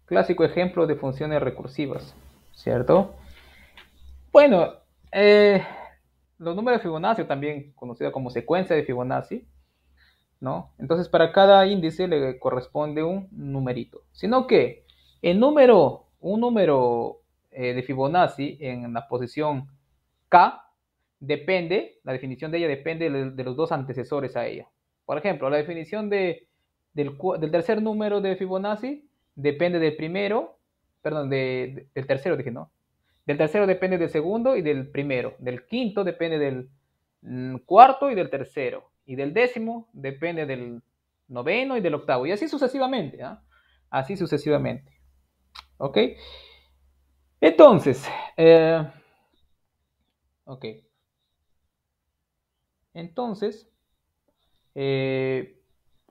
Clásico ejemplo de funciones recursivas, ¿cierto? Bueno, los números de Fibonacci, también conocido como secuencia de Fibonacci, ¿no? Entonces, para cada índice le corresponde un numerito. Sino que un número de Fibonacci en la posición K depende, la definición de ella depende de los dos antecesores a ella. Por ejemplo, la definición del tercer número de Fibonacci depende del primero, perdón, del tercero, dije, ¿no? Del tercero depende del segundo y del primero. Del quinto depende del cuarto y del tercero. Y del décimo depende del noveno y del octavo. Y así sucesivamente. ¿eh? Así sucesivamente. ¿Ok? Entonces, ok. Entonces, eh,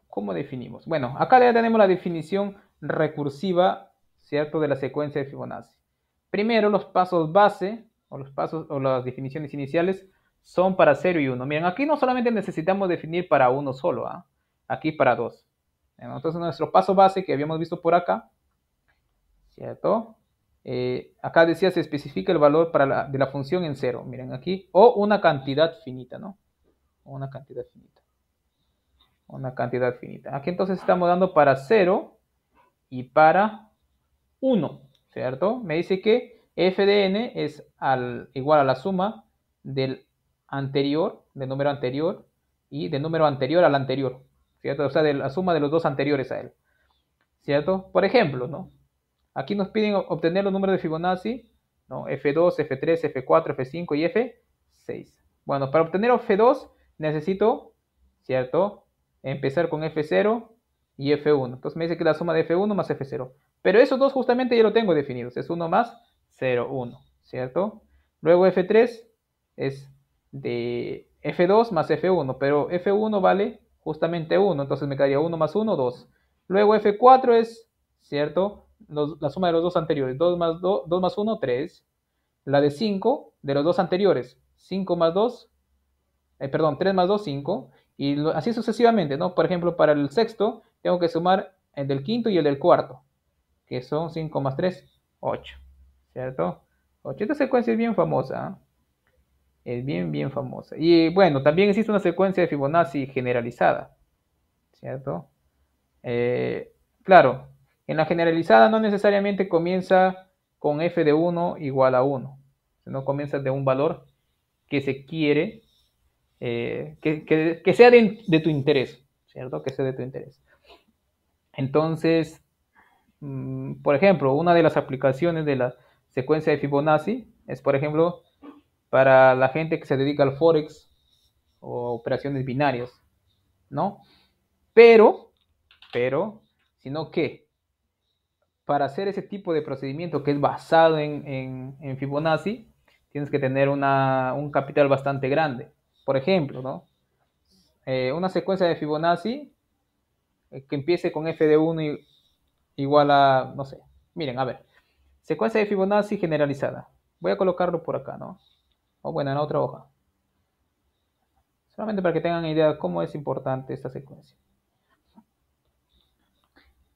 ¿cómo definimos? Bueno, acá ya tenemos la definición recursiva, ¿cierto? De la secuencia de Fibonacci. Primero, los pasos base o los pasos o las definiciones iniciales son para 0 y 1. Miren, aquí no solamente necesitamos definir para uno solo, ¿ah? Aquí para dos. Entonces, nuestro paso base que habíamos visto por acá, ¿cierto? Acá decía se especifica el valor de la función en 0. Miren aquí, o una cantidad finita, ¿no? Una cantidad finita. Una cantidad finita. Aquí entonces estamos dando para 0 y para 1, ¿cierto? Me dice que f de n es igual a la suma del anterior, del número anterior, y del número anterior al anterior, ¿cierto? O sea, de la suma de los dos anteriores a él, ¿cierto? Por ejemplo, ¿no? Aquí nos piden obtener los números de Fibonacci, ¿no? F2, F3, F4, F5 y F6. Bueno, para obtener F2 necesito, ¿cierto? Empezar con F0 y F1. Entonces me dice que la suma de F1 más F0. Pero esos dos justamente ya lo tengo definidos. Es 1 más 0, 1, ¿cierto? Luego F3 es de F2 más F1, pero F1 vale justamente 1, entonces me quedaría 1 más 1, 2. Luego F4 es, ¿cierto? La suma de los dos anteriores, 2 más, 2 más 1, 3. La de 5 de los dos anteriores, 5 más 2, perdón, 3 más 2, 5. Y así sucesivamente, ¿no? Por ejemplo, para el sexto, tengo que sumar el del quinto y el del cuarto, que son 5 más 3, 8, ¿cierto? 8. Esta secuencia es bien famosa, ¿eh? Es bien, bien famosa. Y bueno, también existe una secuencia de Fibonacci generalizada, ¿cierto? Claro, en la generalizada no necesariamente comienza con f de 1 igual a 1, sino comienza de un valor que se quiere, que sea de tu interés, ¿cierto? Que sea de tu interés. Entonces, por ejemplo, una de las aplicaciones de la secuencia de Fibonacci es, por ejemplo, para la gente que se dedica al Forex o operaciones binarias, ¿no? Pero, sino que para hacer ese tipo de procedimiento que es basado en Fibonacci, tienes que tener un capital bastante grande. Por ejemplo, ¿no? Una secuencia de Fibonacci que empiece con f de 1 igual a, no sé, miren, a ver, secuencia de Fibonacci generalizada. Voy a colocarlo por acá, ¿no? O bueno, en la otra hoja. Solamente para que tengan idea de cómo es importante esta secuencia.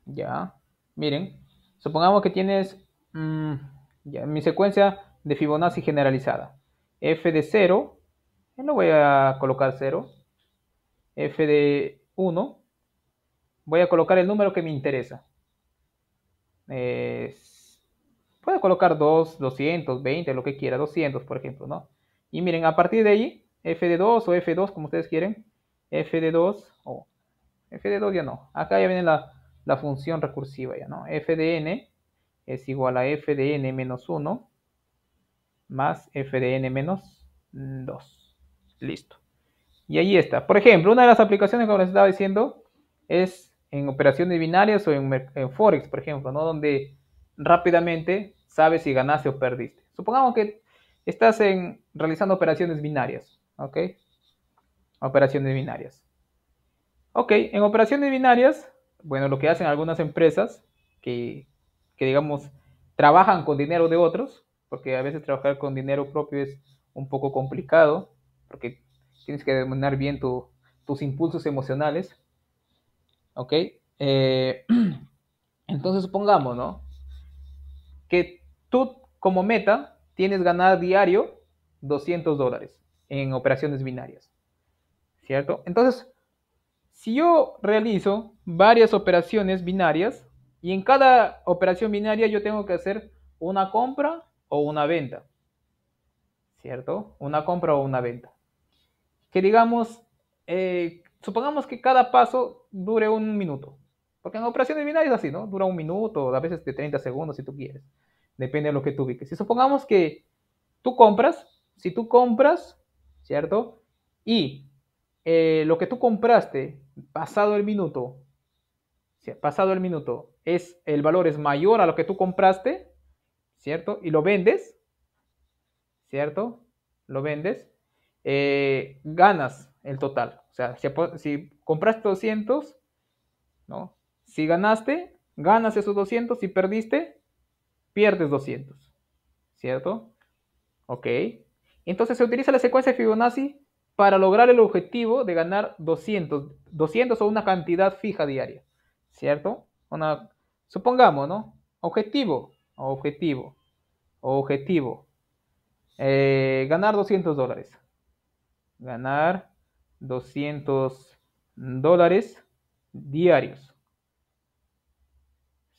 Ya, miren, supongamos que tienes ya, mi secuencia de Fibonacci generalizada. F de 0, no voy a colocar 0. F de 1, voy a colocar el número que me interesa. Eh, Puedo colocar 2, 220, lo que quiera, 200 por ejemplo, ¿no? Y miren, a partir de ahí, F de 2 o F2, como ustedes quieren, F de 2 o F de 2 ya no. Acá ya viene la función recursiva ya, ¿no? F de n es igual a f de n menos 1 más f de n menos 2. Listo. Y ahí está. Por ejemplo, una de las aplicaciones, como les estaba diciendo, es en operaciones binarias o en Forex, por ejemplo, ¿no? Donde rápidamente sabes si ganaste o perdiste. Supongamos que estás realizando operaciones binarias, ¿ok? Operaciones binarias. Ok, en operaciones binarias, bueno, lo que hacen algunas empresas que digamos, trabajan con dinero de otros, porque a veces trabajar con dinero propio es un poco complicado, porque tienes que dominar bien tus impulsos emocionales, ¿ok? Entonces supongamos, ¿no? que tú como meta tienes ganar diario $200 en operaciones binarias, ¿cierto? Entonces, si yo realizo varias operaciones binarias y en cada operación binaria yo tengo que hacer una compra o una venta, ¿cierto? Una compra o una venta. Que digamos, supongamos que cada paso dure un minuto. Porque en operaciones binarias es así, ¿no? Dura un minuto, a veces de 30 segundos si tú quieres. Depende de lo que tú ubiques. Si supongamos que tú compras, si tú compras, ¿cierto? Y lo que tú compraste pasado el minuto, pasado el minuto, el valor es mayor a lo que tú compraste, ¿cierto? Y lo vendes, ¿cierto? Lo vendes, ganas el total. O sea, si compraste 200, ¿no? Si ganaste, ganas esos 200. Si perdiste, pierdes 200, ¿cierto? Ok. Entonces se utiliza la secuencia de Fibonacci para lograr el objetivo de ganar 200 o una cantidad fija diaria, ¿cierto? Supongamos, ¿no? Objetivo, objetivo, objetivo. Ganar $200. Ganar $200 diarios,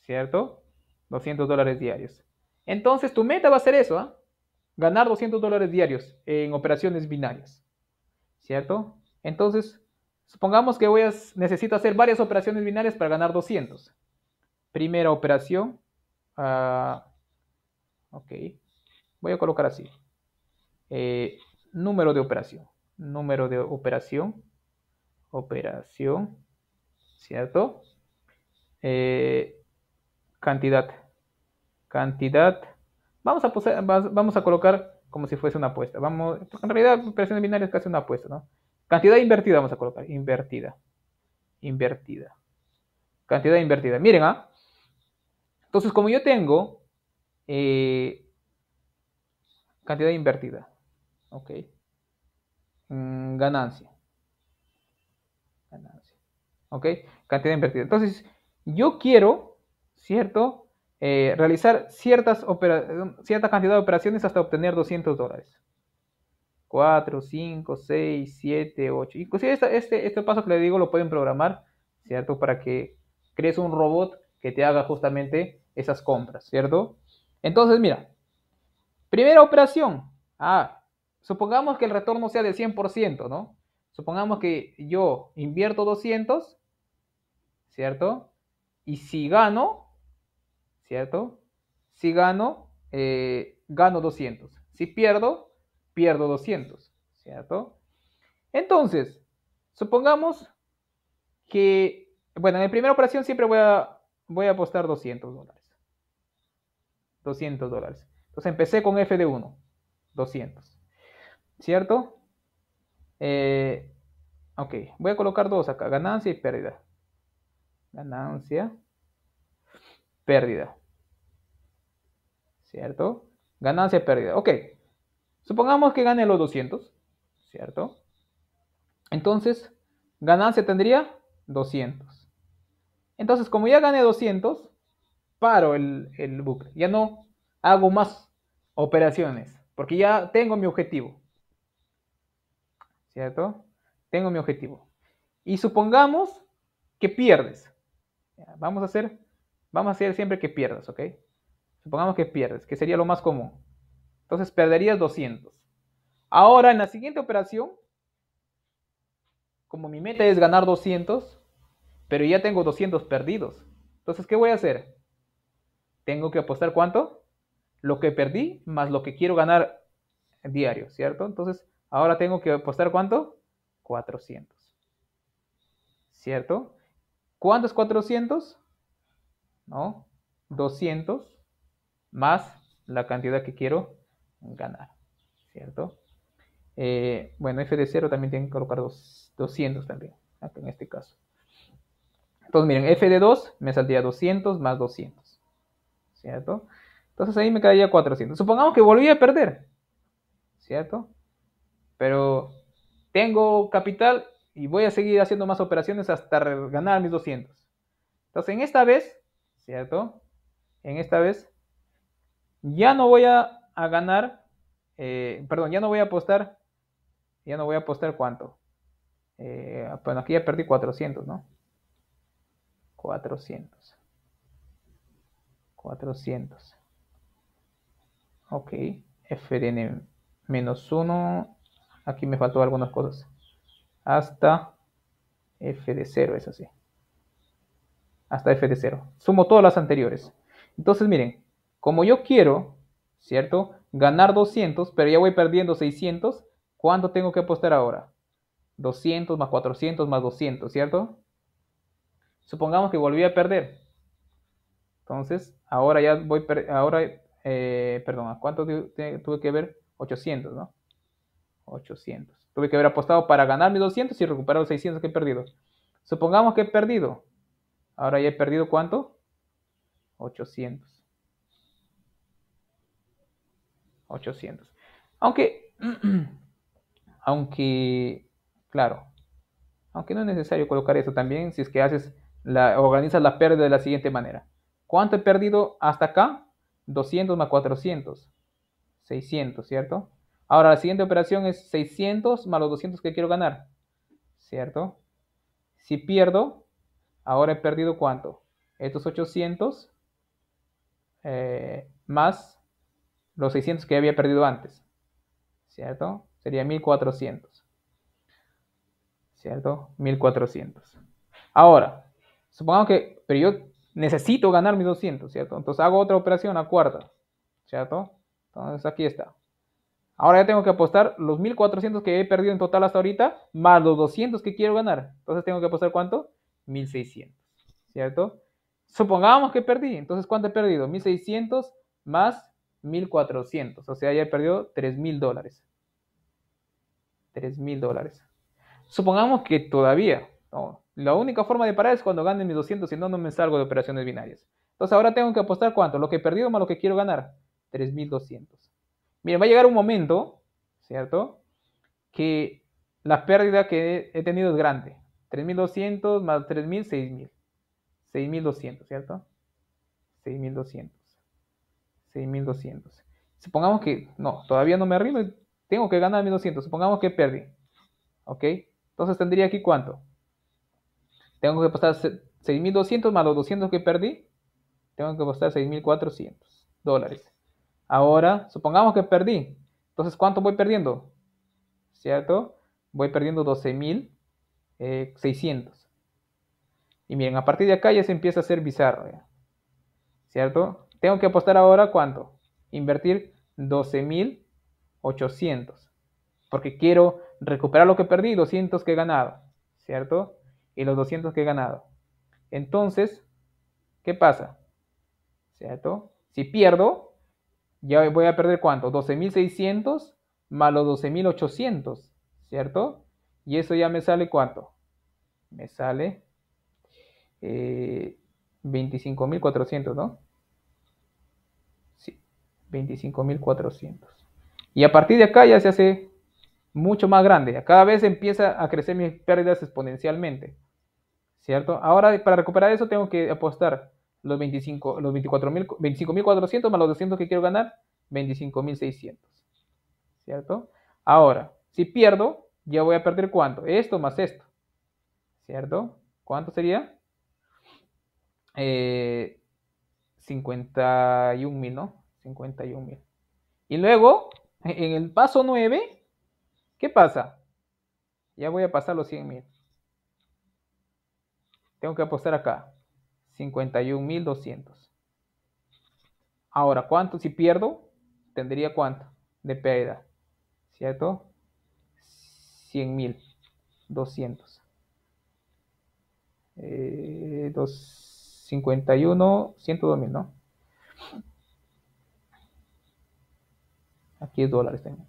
¿cierto? $200 diarios. Entonces tu meta va a ser eso, ¿eh? Ganar $200 diarios en operaciones binarias, ¿cierto? Entonces, supongamos que necesito hacer varias operaciones binarias para ganar 200. Primera operación, ok, voy a colocar así. Número de operación, operación, ¿cierto? Cantidad, vamos a colocar como si fuese una apuesta. Porque en realidad operaciones binarias es casi una apuesta, ¿no? Cantidad invertida vamos a colocar, invertida. Cantidad invertida. Miren, ¿ah? Entonces, como yo tengo cantidad invertida, ok, ganancia, ok, cantidad invertida. Entonces, yo quiero, ¿cierto? Realizar cierta cantidad de operaciones hasta obtener $200. 4, 5, 6, 7, 8. Inclusive este paso que le digo lo pueden programar, ¿cierto? Para que crees un robot que te haga justamente esas compras, ¿cierto? Entonces, mira, primera operación. Supongamos que el retorno sea del 100%, ¿no? Supongamos que yo invierto 200, ¿cierto? Y si gano, ¿cierto? Si gano, gano 200. Si pierdo, pierdo 200, ¿cierto? Entonces, supongamos que, bueno, en la primera operación siempre voy a apostar $200. $200. Entonces empecé con F de 1, 200, ¿cierto? Ok, voy a colocar dos acá, ganancia y pérdida. Ganancia, pérdida, ¿cierto? Ganancia, pérdida. Ok, supongamos que gane los 200, ¿cierto? Entonces, ganancia tendría 200. Entonces, como ya gané 200, paro el bucle. Ya no hago más operaciones, porque ya tengo mi objetivo, ¿cierto? Tengo mi objetivo. Y supongamos que pierdes. Vamos a hacer siempre que pierdas, ¿ok? Supongamos que pierdes, que sería lo más común. Entonces perderías 200. Ahora, en la siguiente operación, como mi meta es ganar 200, pero ya tengo 200 perdidos. Entonces, ¿qué voy a hacer? Tengo que apostar ¿cuánto? Lo que perdí más lo que quiero ganar diario, ¿cierto? Entonces, ahora tengo que apostar ¿cuánto? 400. ¿Cierto? ¿Cuánto es 400? ¿No? 200 más la cantidad que quiero ganar, ¿cierto? Bueno, F de 0 también tienen que colocar 200 también, acá en este caso. Entonces, miren, F de 2 me saldría 200 más 200, ¿cierto? Entonces ahí me quedaría 400. Supongamos que volví a perder, ¿cierto? Pero tengo capital y voy a seguir haciendo más operaciones hasta ganar mis 200. Entonces, en esta vez, ¿cierto? En esta vez ya no voy a ganar, perdón, ya no voy a apostar, ¿cuánto? Bueno, aquí ya perdí 400, ¿no? 400. Ok, fdn menos 1. Aquí me faltó algunas cosas. Hasta f de 0, es así. Hasta f de 0. Sumo todas las anteriores. Entonces, miren, como yo quiero, ¿cierto? Ganar 200, pero ya voy perdiendo 600. ¿Cuánto tengo que apostar ahora? 200 más 400 más 200, ¿cierto? Supongamos que volví a perder. Entonces, ahora ya voy, perdón, ¿a cuánto tuve que ver? 800, ¿no? 800. Tuve que haber apostado para ganar mis 200 y recuperar los 600 que he perdido. Supongamos que he perdido. Ahora ya he perdido ¿cuánto? 800. 800. Aunque, claro, aunque no es necesario colocar eso también si es que organizas la pérdida de la siguiente manera. ¿Cuánto he perdido hasta acá? 200 más 400. 600, ¿cierto? Ahora la siguiente operación es 600 más los 200 que quiero ganar, ¿cierto? Si pierdo, ahora he perdido ¿cuánto? Estos 800 más los 600 que había perdido antes, ¿cierto? Sería 1400, ¿cierto? 1400. Ahora, supongamos que, pero yo necesito ganar mis 200, ¿cierto? Entonces hago otra operación, la cuarta, ¿cierto? Entonces aquí está. Ahora ya tengo que apostar los 1400 que he perdido en total hasta ahorita, más los 200 que quiero ganar. Entonces tengo que apostar ¿cuánto? 1600, ¿cierto? Supongamos que perdí. Entonces, ¿cuánto he perdido? 1600 más 1400. O sea, ya he perdido $3000. $3000. Supongamos que todavía, no, la única forma de parar es cuando gane mis 200, si no, no me salgo de operaciones binarias. Entonces, ahora tengo que apostar ¿cuánto? Lo que he perdido más lo que quiero ganar. 3200. Miren, va a llegar un momento, ¿cierto? Que la pérdida que he tenido es grande. 3200 más 3000, 6000. 6200, ¿cierto? 6200. 6200. Supongamos que no, todavía no me arrimo y tengo que ganar 1200. Supongamos que perdí. ¿Ok? Entonces tendría aquí ¿cuánto? Tengo que apostar 6200 más los 200 que perdí. Tengo que apostar $6400. Ahora, supongamos que perdí. Entonces, ¿cuánto voy perdiendo? ¿Cierto? Voy perdiendo 12600. Y miren, a partir de acá ya se empieza a hacer bizarro, ¿cierto? Tengo que apostar ahora ¿cuánto? Invertir 12800. Porque quiero recuperar lo que perdí y 200 que he ganado, ¿cierto? Y los 200 que he ganado. Entonces, ¿qué pasa? ¿Cierto? Si pierdo, ya voy a perder ¿cuánto? 12600 más los 12800, ¿cierto? Y eso ya me sale ¿cuánto? Me sale 25.400, ¿no? Sí, 25.400. Y a partir de acá ya se hace mucho más grande. Cada vez empieza a crecer mis pérdidas exponencialmente, ¿cierto? Ahora, para recuperar eso, tengo que apostar los 25.400 más los 200 que quiero ganar, 25.600, ¿cierto? Ahora, si pierdo, ya voy a perder ¿cuánto? Esto más esto, ¿cierto? ¿Cuánto sería? 51.000, ¿no? 51.000. Y luego, en el paso 9, ¿qué pasa? Ya voy a pasar los 100.000. Tengo que apostar acá. 51.200. Ahora, ¿cuánto si pierdo? Tendría ¿cuánto de pérdida? ¿Cierto? 100.200. 51, 102.000, ¿no? Aquí es dólares también.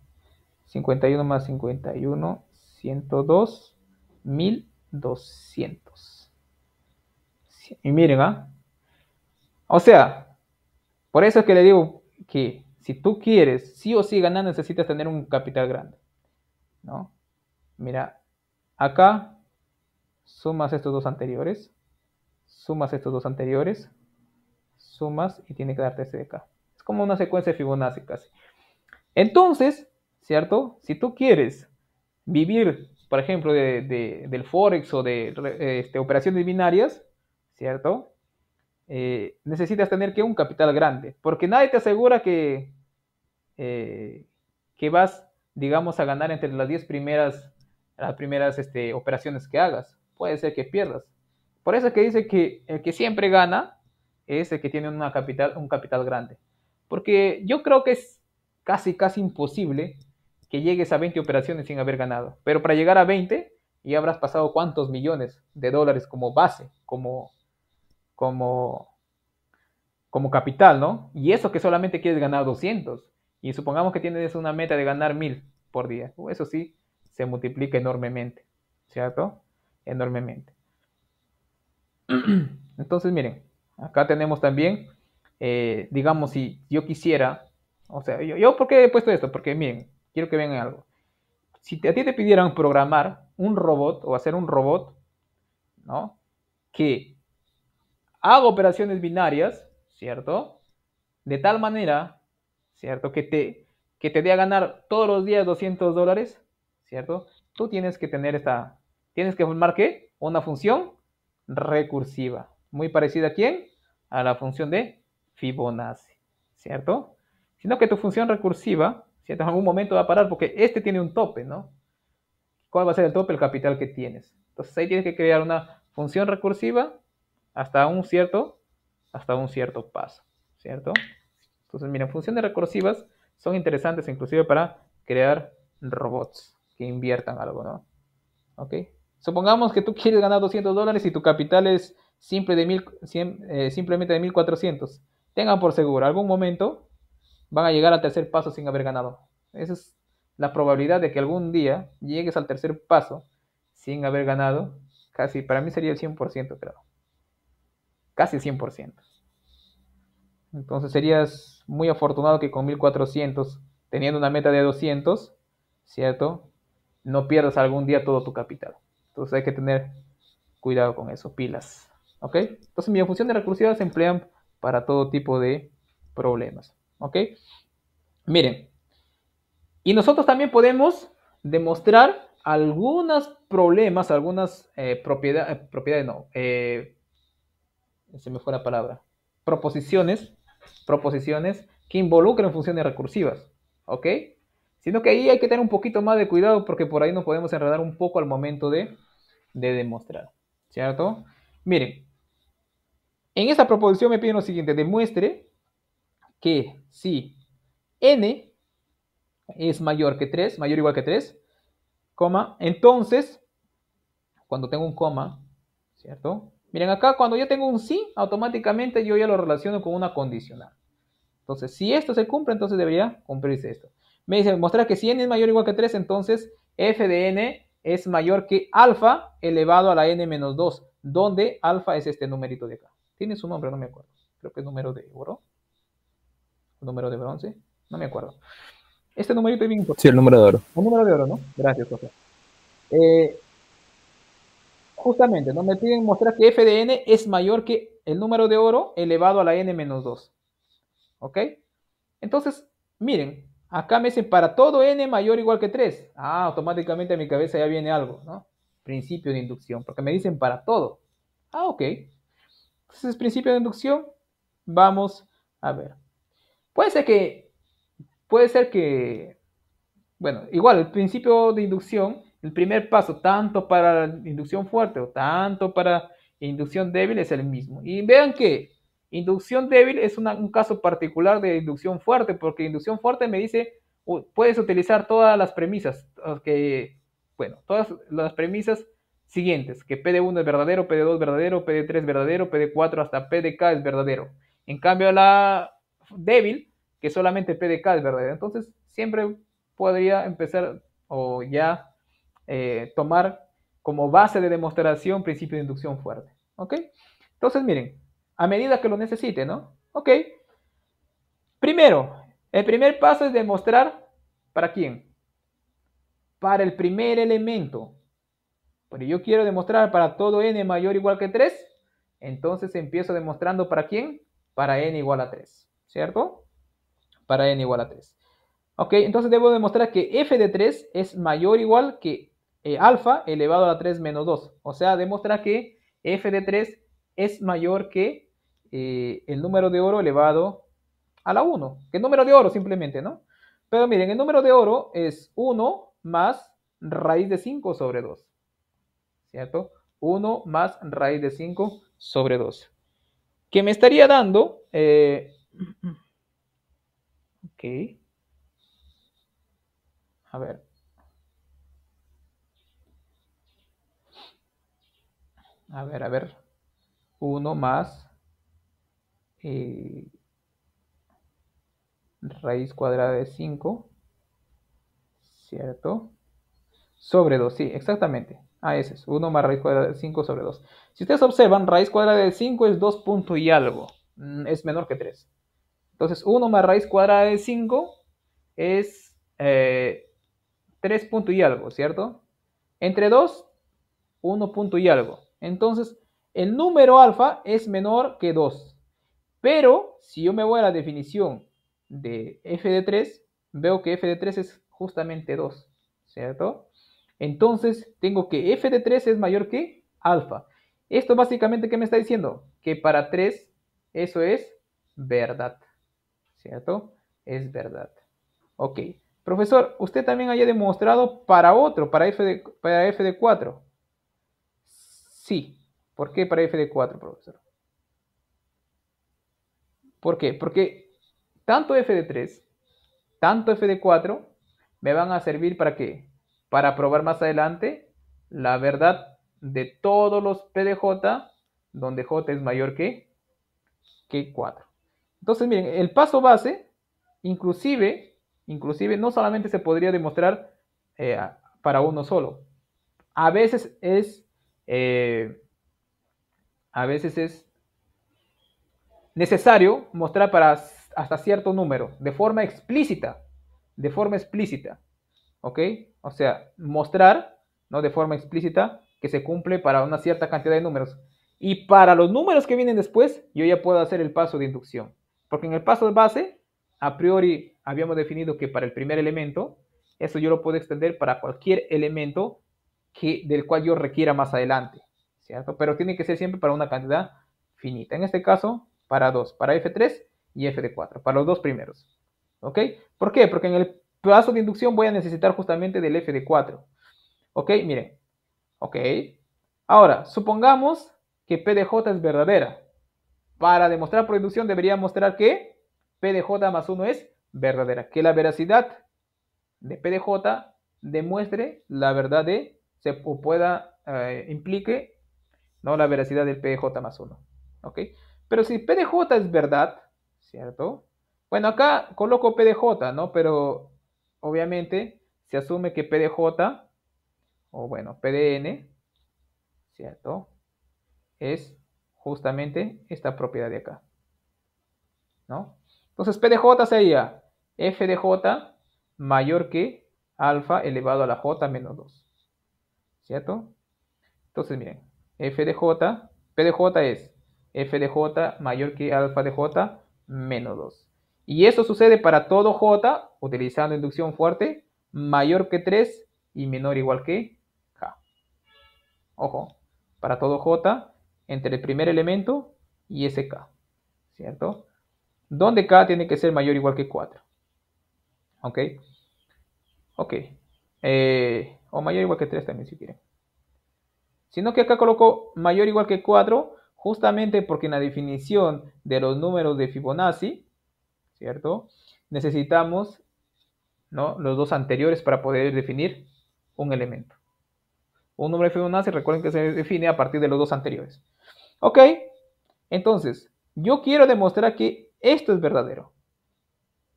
51 más 51, 102.200. Y miren, ¿ah? O sea, por eso es que le digo que si tú quieres sí o sí ganar, necesitas tener un capital grande, ¿no? Mira, acá sumas estos dos anteriores, sumas estos dos anteriores, sumas y tiene que darte este de acá. como una secuencia de Fibonacci casi. Entonces, ¿cierto? Si tú quieres vivir, por ejemplo, del Forex o de operaciones binarias, ¿cierto? Necesitas tener que un capital grande, porque nadie te asegura que vas, digamos, a ganar entre las 10 primeras operaciones que hagas. Puede ser que pierdas. Por eso es que dice que el que siempre gana es el que tiene un capital grande. Porque yo creo que es casi imposible que llegues a 20 operaciones sin haber ganado. Pero para llegar a 20 ya habrás pasado cuántos millones de dólares como base, como, como capital, ¿no? Y eso que solamente quieres ganar 200. Y supongamos que tienes una meta de ganar 1000 por día. Eso sí, se multiplica enormemente, ¿cierto? Enormemente. Entonces, miren, acá tenemos también, digamos, si yo quisiera, o sea, yo ¿por qué he puesto esto? Porque miren, quiero que vean algo. Si a ti te pidieran programar un robot o hacer un robot, ¿no? Que haga operaciones binarias, ¿cierto? De tal manera, ¿cierto? Que te dé a ganar todos los días $200, ¿cierto? Tú tienes que tener tienes que formar ¿qué? Una función recursiva. Muy parecida a quién? A la función de Fibonacci, ¿cierto? Sino que tu función recursiva, ¿cierto? En algún momento va a parar porque este tiene un tope, ¿no? ¿Cuál va a ser el tope? El capital que tienes. Entonces ahí tienes que crear una función recursiva hasta un cierto paso, ¿cierto? Entonces, miren, funciones recursivas son interesantes inclusive para crear robots que inviertan algo, ¿no? ¿Ok? Supongamos que tú quieres ganar $200 y tu capital es simplemente de 1400. Tengan por seguro, algún momento van a llegar al tercer paso sin haber ganado. Esa es la probabilidad de que algún día llegues al tercer paso sin haber ganado. Casi, para mí sería el 100%, creo. Casi el 100%. Entonces serías muy afortunado que con 1400, teniendo una meta de 200, ¿cierto? No pierdas algún día todo tu capital. Entonces hay que tener cuidado con eso, pilas. ¿Ok? Entonces mi función de recursiva se emplean para todo tipo de problemas. ¿Ok? Miren, y nosotros también podemos demostrar algunos problemas, algunas propiedades, no, se me fue la palabra, proposiciones que involucren funciones recursivas, ¿ok? Sino que ahí hay que tener un poquito más de cuidado porque por ahí nos podemos enredar un poco al momento de demostrar, ¿cierto? Miren, en esta proposición me piden lo siguiente: demuestre que si n es mayor o igual que 3, coma, entonces, cuando tengo un coma, ¿cierto? Miren acá, cuando yo tengo un sí, automáticamente yo ya lo relaciono con una condicional. Entonces, si esto se cumple, entonces debería cumplirse esto. Me dice, mostrar que si n es mayor o igual que 3, entonces f de n es mayor que alfa elevado a la n menos 2, donde alfa es este numerito de acá. Tiene su nombre, no me acuerdo. Creo que es número de oro, número de bronce, no me acuerdo. Este numerito es bien importante. Sí, el número de oro. Un número de oro, ¿no? Gracias, José. Justamente, ¿no? Me piden mostrar que f de n es mayor que el número de oro elevado a la n menos 2. ¿Ok? Entonces, miren, acá me dicen para todo n mayor o igual que 3. Ah, automáticamente a mi cabeza ya viene algo, ¿no? Principio de inducción, porque me dicen para todo. Ah, ok. Entonces, principio de inducción, vamos a ver. Puede ser que, bueno, igual el principio de inducción, el primer paso, tanto para inducción fuerte o tanto para inducción débil, es el mismo. Y vean que inducción débil es un caso particular de inducción fuerte, porque inducción fuerte me dice, puedes utilizar todas las premisas, todas las premisas siguientes, que P de 1 es verdadero, P de 2 verdadero, P de 3 verdadero, P de 4 hasta P de K es verdadero. En cambio, la débil, que solamente P de K es verdadero. Entonces, siempre podría empezar o ya tomar como base de demostración principio de inducción fuerte. ¿Ok? Entonces, miren, a medida que lo necesite, ¿no? Ok. Primero, el primer paso es demostrar para quién. Para el primer elemento. Pero yo quiero demostrar para todo n mayor o igual que 3. Entonces empiezo demostrando para quién. Para n igual a 3. ¿Cierto? para n igual a 3. Ok, entonces debo demostrar que f de 3 es mayor o igual que alfa elevado a la 3 menos 2. O sea, demostrar que f de 3 es mayor que el número de oro elevado a la 1. Que el número de oro simplemente, ¿no? Pero miren, el número de oro es 1 más raíz de 5 sobre 2. ¿Cierto? 1 más raíz de 5 sobre 2. Que me estaría dando... ok. A ver. A ver. 1 más raíz cuadrada de 5, ¿cierto? Sobre 2, sí, exactamente. Ese es 1 más raíz cuadrada de 5 sobre 2. Si ustedes observan, raíz cuadrada de 5 es 2 punto y algo. Es menor que 3. Entonces, 1 más raíz cuadrada de 5 es 3 punto y algo, ¿cierto? Entre 2, 1 punto y algo. Entonces, el número alfa es menor que 2. Pero, si yo me voy a la definición de f de 3, veo que f de 3 es justamente 2, ¿cierto? Entonces, tengo que f de 3 es mayor que alfa. Esto básicamente, ¿qué me está diciendo? Que para 3 eso es verdad, ¿cierto? Es verdad. Ok. Profesor, usted también haya demostrado para otro, para f de 4. Sí. ¿Por qué para f de 4, profesor? ¿Por qué? Porque tanto f de 3, tanto f de 4 me van a servir para qué? Para probar más adelante la verdad de todos los p de j donde j es mayor que 4. Entonces, miren, el paso base, inclusive no solamente se podría demostrar para uno solo. A veces es necesario mostrar para hasta cierto número, de forma explícita, ¿ok? O sea, mostrar, ¿no? De forma explícita que se cumple para una cierta cantidad de números. Y para los números que vienen después, yo ya puedo hacer el paso de inducción. Porque en el paso de base, a priori habíamos definido que para el primer elemento, eso yo lo puedo extender para cualquier elemento del cual yo requiera más adelante, ¿cierto? Pero tiene que ser siempre para una cantidad finita. En este caso, para 2, para f3 y f de 4, para los dos primeros. ¿Ok? ¿Por qué? Porque en el paso de inducción voy a necesitar justamente del f de 4. ¿Ok? Miren. ¿Ok? Ahora, supongamos que p de j es verdadera. Para demostrar por inducción debería mostrar que p de j más 1 es verdadera. Que la veracidad de p de j demuestre la verdad de, o pueda, implique, ¿no? La veracidad del p de j más 1. ¿Ok? Pero si p de j es verdad, ¿cierto? Bueno, acá coloco p de j, ¿no? Pero obviamente se asume que p de j, o bueno, p de n, ¿cierto? Es justamente esta propiedad de acá, ¿no? Entonces p de j sería f de j mayor que alfa elevado a la j menos 2, ¿cierto? Entonces miren, f de j, p de j es f de j mayor que alfa de j menos 2. Y eso sucede para todo j, utilizando inducción fuerte, mayor que 3 y menor o igual que k. Ojo, para todo j, entre el primer elemento y ese k, ¿cierto? Donde k tiene que ser mayor o igual que 4. ¿Ok? Ok. O mayor o igual que 3 también si quieren. Sino que acá coloco mayor o igual que 4, justamente porque en la definición de los números de Fibonacci, ¿cierto? Necesitamos, ¿no? Los dos anteriores para poder definir un elemento. Un número de Fibonacci, recuerden que se define a partir de los dos anteriores. Ok, entonces, yo quiero demostrar que esto es verdadero.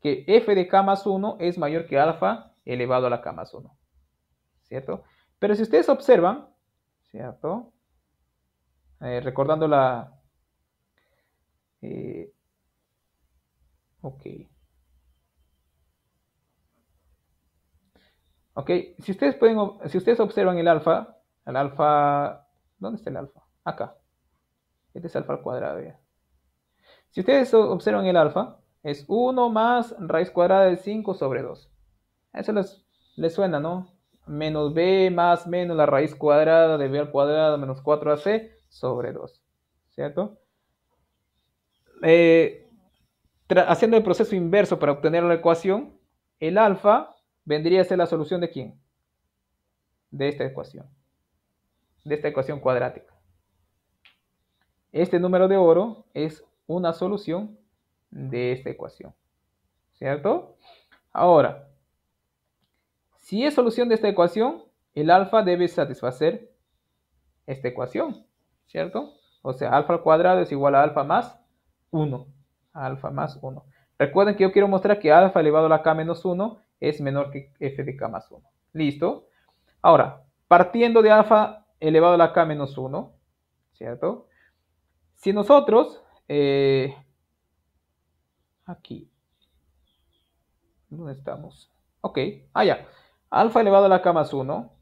Que f de k más 1 es mayor que alfa elevado a la k más 1. ¿Cierto? Pero si ustedes observan, ¿cierto? Recordando la... ok. Ok, si ustedes observan el alfa, ¿dónde está el alfa? Acá. Este es alfa al cuadrado. Ya. Si ustedes observan el alfa, Es 1 más raíz cuadrada de 5 sobre 2. Eso les suena, ¿no? Menos b más menos la raíz cuadrada de b al cuadrado menos 4ac sobre 2. ¿Cierto? Haciendo el proceso inverso para obtener la ecuación, el alfa vendría a ser la solución de ¿quién? De esta ecuación cuadrática. Este número de oro es una solución de esta ecuación, ¿cierto? Ahora, si es solución de esta ecuación, el alfa debe satisfacer esta ecuación, ¿cierto? O sea, alfa al cuadrado es igual a alfa más 1. Alfa más 1. Recuerden que yo quiero mostrar que alfa elevado a la k menos 1 es menor que f de k más 1. ¿Listo? Ahora, partiendo de alfa elevado a la k menos 1, ¿cierto? Si nosotros, aquí, ¿dónde estamos? Ok, ya. Alfa elevado a la k más 1,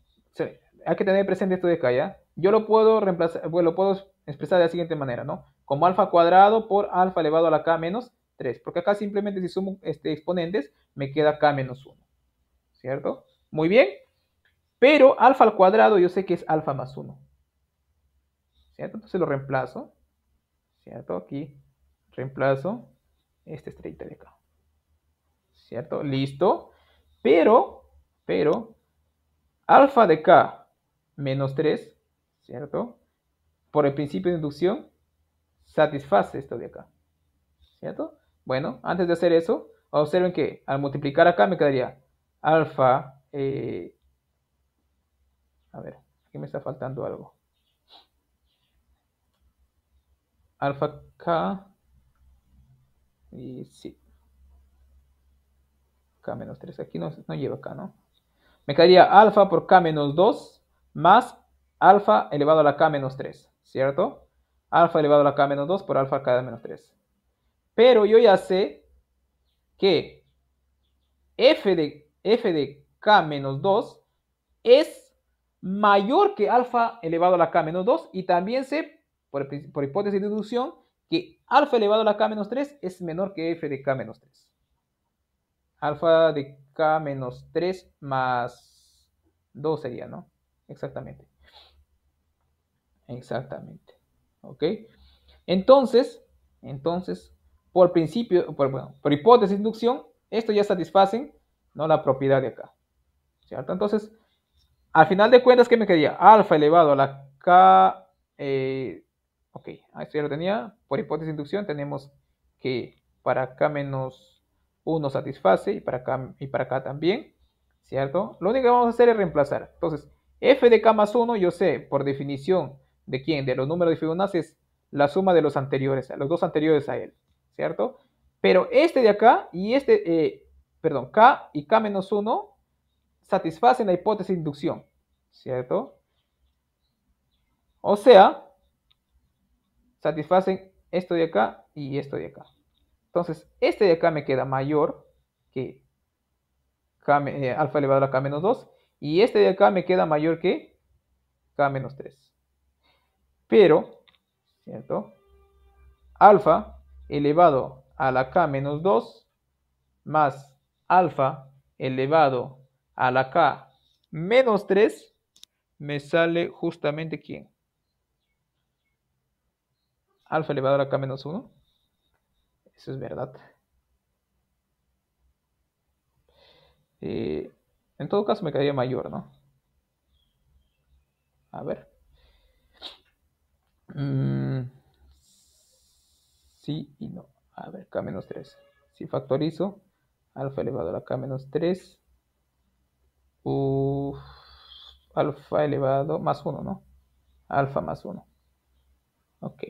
hay que tener presente esto de acá, ¿ya? Yo lo puedo reemplazar, bueno, lo puedo expresar de la siguiente manera, ¿no? Como alfa cuadrado por alfa elevado a la k menos 3, porque acá simplemente si sumo exponentes, me queda k menos 1, ¿cierto? Muy bien, pero alfa al cuadrado yo sé que es alfa más 1, ¿cierto? Entonces lo reemplazo, ¿cierto? Aquí reemplazo esta estrellita de acá, ¿cierto? Listo. Pero, alfa de k menos 3, ¿cierto? Por el principio de inducción, satisface esto de acá, ¿cierto? Bueno, antes de hacer eso, observen que al multiplicar acá me quedaría alfa, a ver, aquí me está faltando algo. Alfa k, y sí, k menos 3, aquí no lleva k, ¿no? Me quedaría alfa por k menos 2 más alfa elevado a la k menos 3, ¿cierto? Alfa elevado a la k menos 2 por alfa k menos 3. Pero yo ya sé que f de k menos 2 es mayor que alfa elevado a la k menos 2 y también sé, por hipótesis de deducción, que alfa elevado a la k menos 3 es menor que f de k menos 3. Alfa de k menos 3 más 2 sería, ¿no? Exactamente. Exactamente. ¿Ok? Entonces, por principio, por hipótesis de inducción, esto ya satisfacen, ¿no?, la propiedad de acá, ¿cierto? Entonces, al final de cuentas, ¿qué me quedaría? Alfa elevado a la k, ok, esto ya lo tenía, por hipótesis de inducción tenemos que para k menos 1 satisface y para k también, ¿cierto? Lo único que vamos a hacer es reemplazar. Entonces, f de k más 1, yo sé, por definición, ¿de quién? De los números de Fibonacci es la suma de los anteriores, los dos anteriores a él, ¿cierto? Pero este de acá y perdón, k y k menos 1 satisfacen la hipótesis de inducción, ¿cierto? O sea, satisfacen esto de acá y esto de acá. Entonces, este de acá me queda mayor que alfa elevado a k menos 2 y este de acá me queda mayor que k menos 3. Pero, ¿cierto? Alfa elevado a la k menos 2 más alfa elevado a la k menos 3 me sale justamente ¿quién? Alfa elevado a la k menos 1. Eso es verdad. En todo caso me quedaría mayor, ¿no? A ver. Sí y no. A ver, k menos 3. Si factorizo, alfa elevado a la k menos 3. Alfa elevado más 1, ¿no? Alfa más 1. Ok.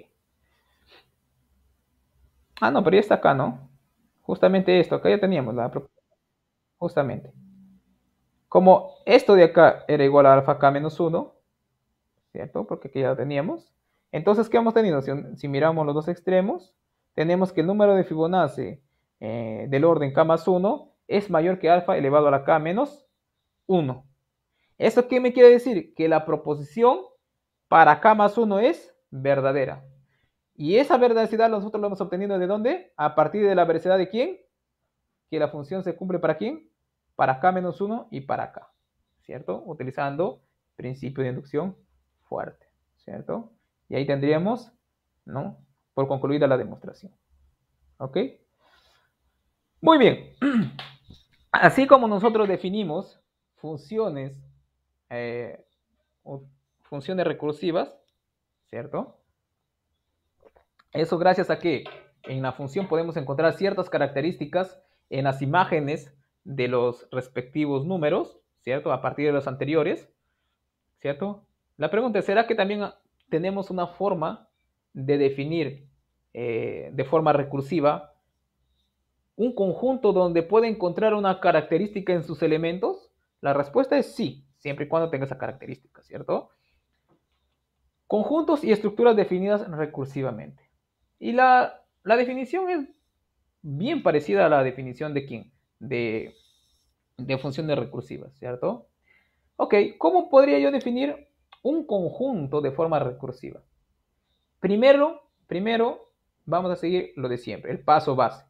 No, pero ya está acá, ¿no? Justamente esto, acá ya teníamos la propiedad. Justamente. Como esto de acá era igual a alfa k menos 1, ¿cierto? Porque aquí ya lo teníamos. Entonces, ¿qué hemos tenido? Si miramos los dos extremos, tenemos que el número de Fibonacci del orden k más 1 es mayor que alfa elevado a la k menos 1. ¿Eso qué me quiere decir? Que la proposición para k más 1 es verdadera. Y esa veracidad nosotros la hemos obtenido ¿de dónde? A partir de la veracidad de quién? Que la función se cumple para quién? Para k menos 1 y para k, ¿cierto? Utilizando principio de inducción fuerte, ¿cierto? Y ahí tendríamos, ¿no? Por concluida la demostración. ¿Ok? Muy bien. Así como nosotros definimos funciones, funciones recursivas, ¿cierto? Eso gracias a que en la función podemos encontrar ciertas características en las imágenes de los respectivos números, ¿cierto? A partir de los anteriores, ¿cierto? La pregunta es, ¿será que también tenemos una forma de definir de forma recursiva un conjunto donde puede encontrar una característica en sus elementos? La respuesta es sí, siempre y cuando tenga esa característica, ¿cierto? Conjuntos y estructuras definidas recursivamente. Y la definición es bien parecida a la definición de quién, de funciones recursivas, ¿cierto? Ok, ¿cómo podría yo definir un conjunto de forma recursiva? Primero vamos a seguir lo de siempre, el paso base,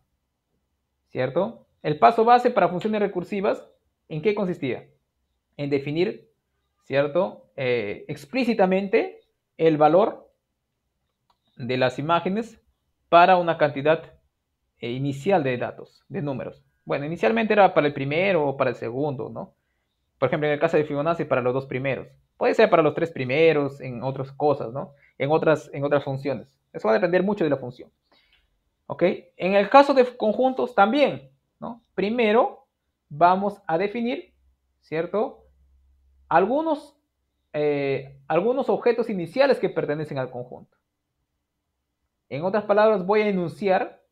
¿cierto? El paso base para funciones recursivas, ¿en qué consistía? En definir, ¿cierto? Explícitamente el valor de las imágenes para una cantidad inicial de datos, de números. Bueno, inicialmente era para el primero o para el segundo, ¿no? Por ejemplo, en el caso de Fibonacci, para los dos primeros. Puede ser para los tres primeros, en otras cosas, ¿no? En otras funciones. Eso va a depender mucho de la función. ¿Ok? En el caso de conjuntos también, ¿no? Primero vamos a definir, ¿cierto? Algunos objetos iniciales que pertenecen al conjunto. En otras palabras, voy a enunciar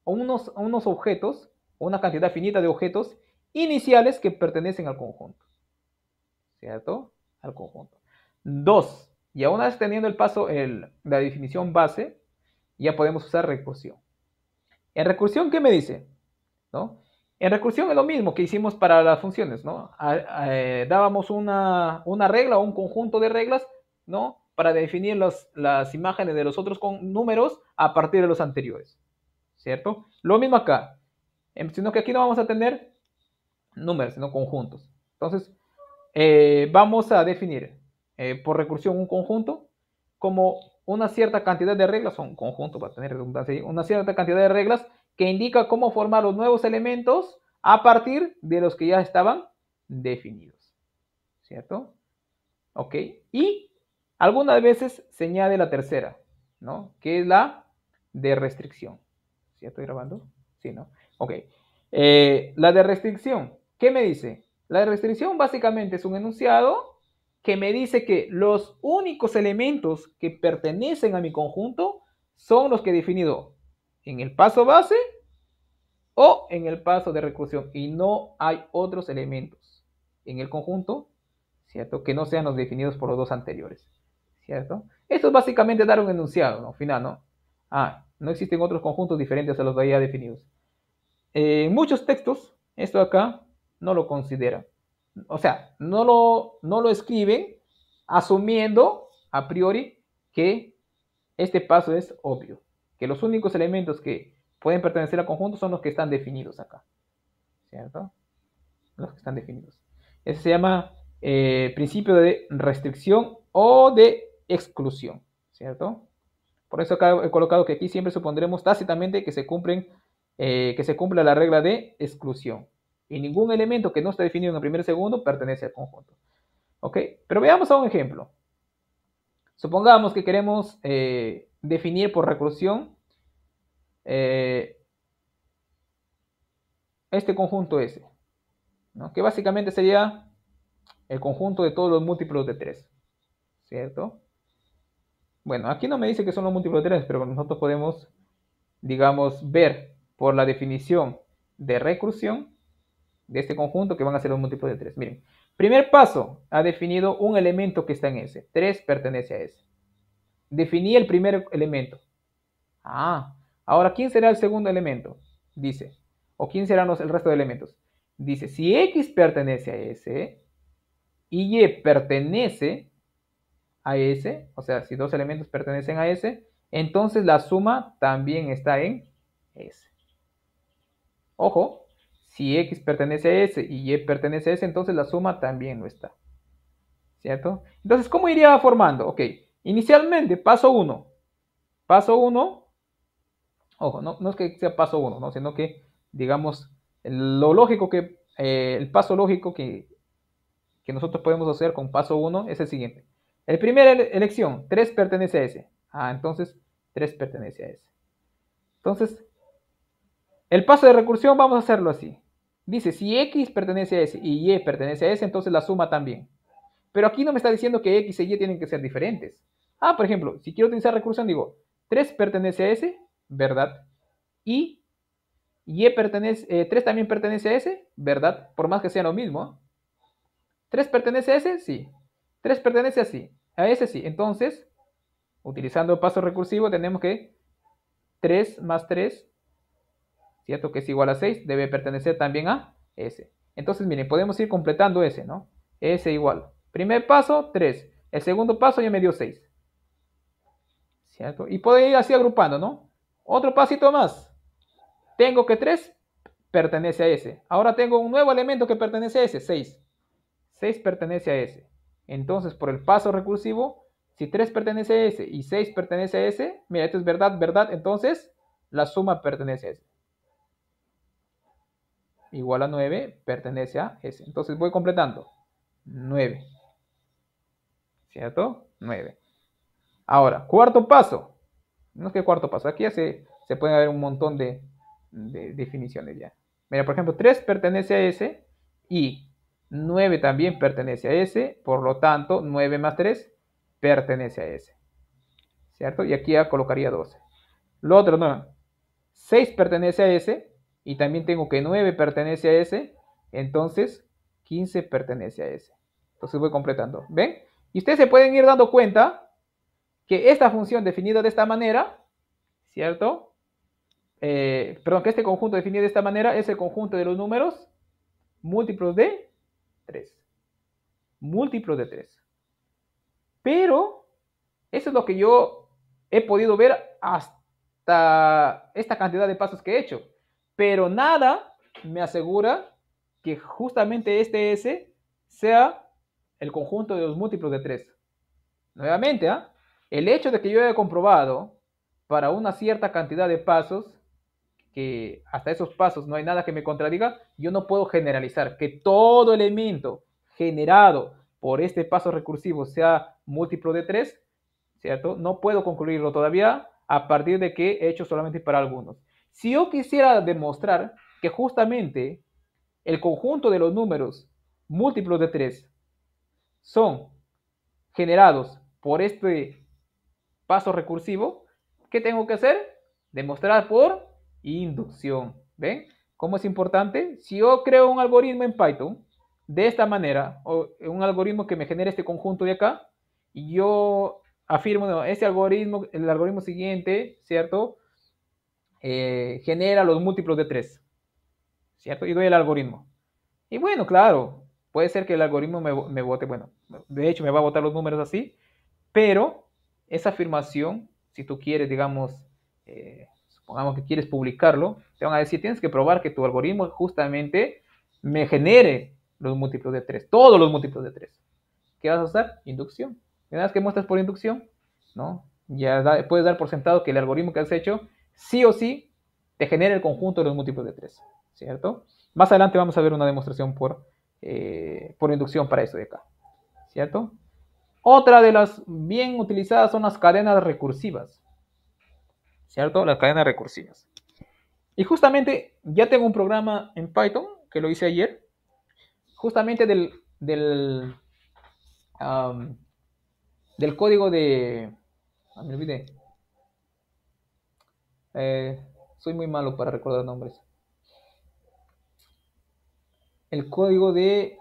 unos objetos, una cantidad finita de objetos iniciales que pertenecen al conjunto, ¿cierto? Al conjunto. Dos, y aún vez teniendo el paso, la definición base, ya podemos usar recursión. En recursión, ¿qué me dice? ¿No? En recursión es lo mismo que hicimos para las funciones, ¿no? Dábamos una regla o un conjunto de reglas, ¿no? Para definir las imágenes de los otros números a partir de los anteriores, ¿cierto? Lo mismo acá, sino que aquí no vamos a tener números, sino conjuntos. Entonces, vamos a definir por recursión un conjunto como una cierta cantidad de reglas, un conjunto para tener redundancia, una cierta cantidad de reglas que indica cómo formar los nuevos elementos a partir de los que ya estaban definidos, ¿cierto? Ok, y algunas veces se añade la tercera, ¿no? Que es la de restricción. ¿Sí estoy grabando? Sí, ¿no? Ok. La de restricción, ¿qué me dice? La de restricción básicamente es un enunciado que me dice que los únicos elementos que pertenecen a mi conjunto son los que he definido en el paso base o en el paso de recursión y no hay otros elementos en el conjunto, ¿cierto? Que no sean los definidos por los dos anteriores, ¿cierto? Esto es básicamente dar un enunciado, ¿no? Final, ¿no? No existen otros conjuntos diferentes a los de ya definidos. Muchos textos, esto acá, no lo consideran. O sea, no lo escriben asumiendo a priori que este paso es obvio, que los únicos elementos que pueden pertenecer al conjunto son los que están definidos acá, ¿cierto? Los que están definidos. Ese se llama principio de restricción o de exclusión, ¿cierto? Por eso acá he colocado que aquí siempre supondremos tácitamente que se cumpla la regla de exclusión. Y ningún elemento que no esté definido en el primer y segundo pertenece al conjunto. ¿Ok? Pero veamos a un ejemplo. Supongamos que queremos definir por recursión este conjunto S, ¿no? Que básicamente sería el conjunto de todos los múltiplos de 3, ¿cierto? Bueno, aquí no me dice que son los múltiplos de 3, pero nosotros podemos, digamos, ver por la definición de recursión de este conjunto que van a ser los múltiplos de 3. Miren, primer paso, ha definido un elemento que está en S. 3 pertenece a S. Definí el primer elemento. Ahora, ¿quién será el segundo elemento? Dice, o ¿quién serán el resto de elementos? Dice, si X pertenece a S y Y pertenece a S, o sea, si dos elementos pertenecen a S, entonces la suma también está en S. Ojo, si X pertenece a S y Y pertenece a S, entonces la suma también no está. ¿Cierto? Entonces, ¿cómo iría formando? Ok, inicialmente, paso 1. Paso 1, ojo, no es que sea paso 1, ¿no? Sino que, digamos, lo lógico el paso lógico que nosotros podemos hacer con paso 1 es el siguiente. El primera elección, 3 pertenece a S. Entonces 3 pertenece a S. Entonces, el paso de recursión vamos a hacerlo así. Dice, si X pertenece a S y Y pertenece a S, entonces la suma también. Pero aquí no me está diciendo que X y Y tienen que ser diferentes. Por ejemplo, si quiero utilizar recursión, digo, 3 pertenece a S, ¿verdad? Y Y 3 también pertenece a S, ¿verdad? Por más que sea lo mismo. 3 pertenece a S, sí. 3 pertenece a S, sí. Entonces, utilizando el paso recursivo, tenemos que 3 más 3, ¿cierto? Que es igual a 6, debe pertenecer también a S. Entonces, miren, podemos ir completando S, ¿no? S igual. Primer paso, 3. El segundo paso ya me dio 6. ¿Cierto? Y puedo ir así agrupando, ¿no? Otro pasito más. Tengo que 3 pertenece a S. Ahora tengo un nuevo elemento que pertenece a S, 6. 6 pertenece a S. Entonces, por el paso recursivo, si 3 pertenece a S y 6 pertenece a S, mira, esto es verdad, verdad, entonces la suma pertenece a S. Igual a 9 pertenece a S. Entonces voy completando. 9. ¿Cierto? 9. Ahora, cuarto paso. No es que cuarto paso, aquí ya se pueden ver un montón de definiciones ya. Mira, por ejemplo, 3 pertenece a S y 9 también pertenece a S, por lo tanto, 9 más 3 pertenece a S. ¿Cierto? Y aquí ya colocaría 12. Lo otro, no. 6 pertenece a S y también tengo que 9 pertenece a S, entonces 15 pertenece a S. Entonces voy completando. ¿Ven? Y ustedes se pueden ir dando cuenta que esta función definida de esta manera, ¿cierto? Perdón, que este conjunto definido de esta manera es el conjunto de los números múltiplos de 3. Múltiplos de 3. Pero eso es lo que yo he podido ver hasta esta cantidad de pasos que he hecho. Pero nada me asegura que justamente este S sea el conjunto de los múltiplos de 3. Nuevamente, el hecho de que yo haya comprobado para una cierta cantidad de pasos, que hasta esos pasos no hay nada que me contradiga, yo no puedo generalizar que todo elemento generado por este paso recursivo sea múltiplo de 3, ¿cierto? No puedo concluirlo todavía a partir de que he hecho solamente para algunos. Si yo quisiera demostrar que justamente el conjunto de los números múltiplos de 3 son generados por este paso recursivo, ¿qué tengo que hacer? Demostrar por inducción. ¿Ven? ¿Cómo es importante? Si yo creo un algoritmo en Python de esta manera, o un algoritmo que me genere este conjunto de acá, y yo afirmo, no, este algoritmo, el algoritmo siguiente, ¿cierto? Genera los múltiplos de 3, ¿cierto? Y doy el algoritmo. Y bueno, claro, puede ser que el algoritmo me bote, bueno, de hecho me va a botar los números así, pero esa afirmación, si tú quieres, digamos, supongamos que quieres publicarlo, te van a decir, tienes que probar que tu algoritmo justamente me genere los múltiplos de 3, todos los múltiplos de 3. ¿Qué vas a usar? Inducción. Una vez que muestras por inducción, ¿no? Ya puedes dar por sentado que el algoritmo que has hecho, sí o sí, te genera el conjunto de los múltiplos de 3, ¿cierto? Más adelante vamos a ver una demostración por inducción para eso de acá, ¿cierto? Otra de las bien utilizadas son las cadenas recursivas, ¿cierto? Las cadenas recursivas. Y justamente ya tengo un programa en Python que lo hice ayer, justamente del código de... me olvidé. Soy muy malo para recordar nombres. El código de...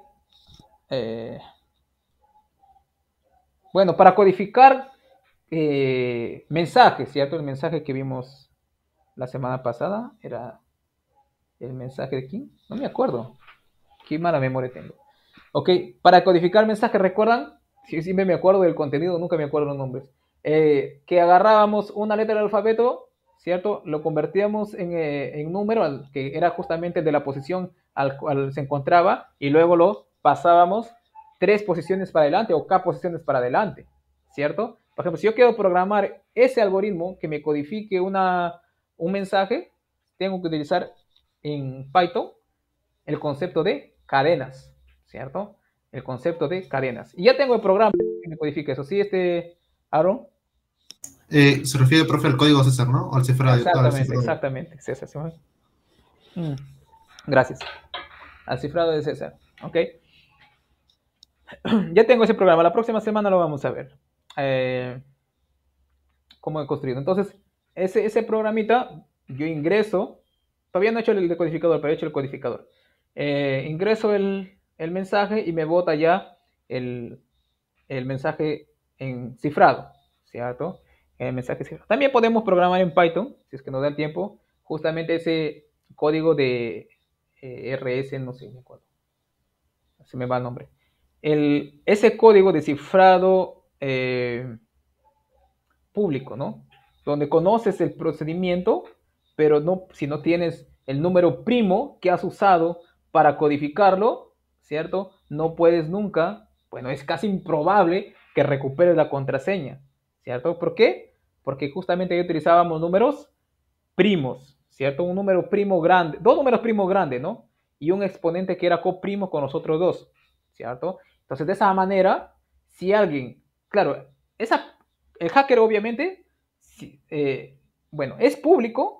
bueno, para codificar mensajes, ¿cierto? El mensaje que vimos la semana pasada era el mensaje de quién, no me acuerdo. Qué mala memoria tengo. Ok, para codificar mensajes, ¿recuerdan? Sí, siempre me acuerdo del contenido, nunca me acuerdo los nombres. Que agarrábamos una letra del alfabeto, ¿cierto? Lo convertíamos en número, que era justamente de la posición al cual se encontraba, y luego lo pasábamos 3 posiciones para adelante o K posiciones para adelante, ¿cierto? Por ejemplo, si yo quiero programar ese algoritmo que me codifique un mensaje, tengo que utilizar en Python el concepto de cadenas, ¿cierto? El concepto de cadenas. Y ya tengo el programa que me codifica eso. ¿Sí, Aaron? Se refiere, profe, al código César, ¿no? Al cifrado. Al Exactamente, cifrado. exactamente. César, ¿sí? Gracias. Al cifrado de César. Ok. Ya tengo ese programa. La próxima semana lo vamos a ver. Cómo he construido. Entonces, ese programita, yo ingreso. Todavía no he hecho el decodificador, pero he hecho el codificador. Ingreso el mensaje y me bota ya el, el mensaje en cifrado, ¿cierto? El mensaje cifrado. También podemos programar en Python, si es que nos da el tiempo, justamente ese código de RS, no sé, me acuerdo, se me va el nombre. Ese código de cifrado público, ¿no? Donde conoces el procedimiento, pero no, si no tienes el número primo que has usado para codificarlo, ¿cierto? No puedes nunca, bueno, es casi improbable que recuperes la contraseña, ¿cierto? ¿Por qué? Porque justamente ahí utilizábamos números primos, ¿cierto? Un número primo grande, dos números primos grandes, ¿no? Y un exponente que era coprimo con los otros dos, ¿cierto? Entonces, de esa manera, si alguien, claro, el hacker obviamente, bueno, es público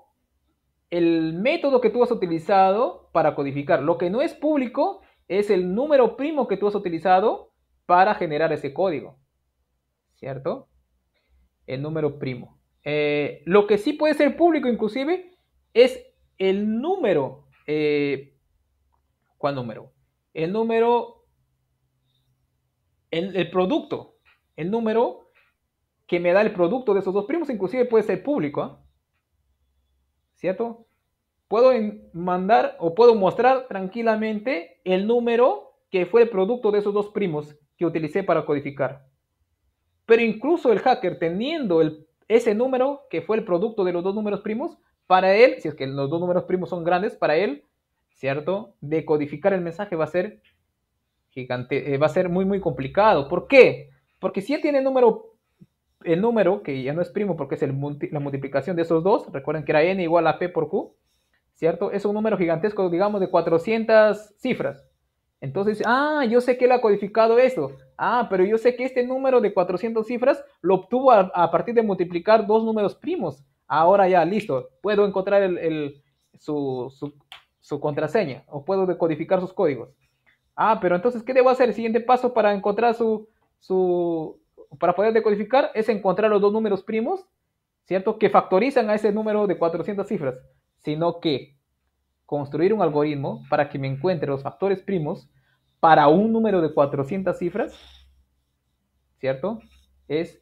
el método que tú has utilizado para codificar. Lo que no es público es el número primo que tú has utilizado para generar ese código, ¿cierto? El número primo. Lo que sí puede ser público inclusive es el número. ¿Cuál número? El número, el producto. El número que me da el producto de esos dos primos inclusive puede ser público, ¿eh? ¿Cierto? Puedo mandar o puedo mostrar tranquilamente el número que fue el producto de esos dos primos que utilicé para codificar. Pero incluso el hacker teniendo ese número que fue el producto de los dos números primos, para él, si es que los dos números primos son grandes, para él, ¿cierto? Decodificar el mensaje va a ser gigante, va a ser muy, muy complicado. ¿Por qué? Porque si él tiene el número, que ya no es primo porque es la multiplicación de esos dos, recuerden que era n igual a p por q, ¿cierto? Es un número gigantesco, digamos, de 400 cifras. Entonces, yo sé que él ha codificado eso. Pero yo sé que este número de 400 cifras lo obtuvo a partir de multiplicar dos números primos. Ahora ya, listo. Puedo encontrar su contraseña o puedo decodificar sus códigos. Pero entonces, ¿qué debo hacer? El siguiente paso para encontrar para poder decodificar es encontrar los dos números primos, ¿cierto? Que factorizan a ese número de 400 cifras. Sino que construir un algoritmo para que me encuentre los factores primos para un número de 400 cifras, ¿cierto? Es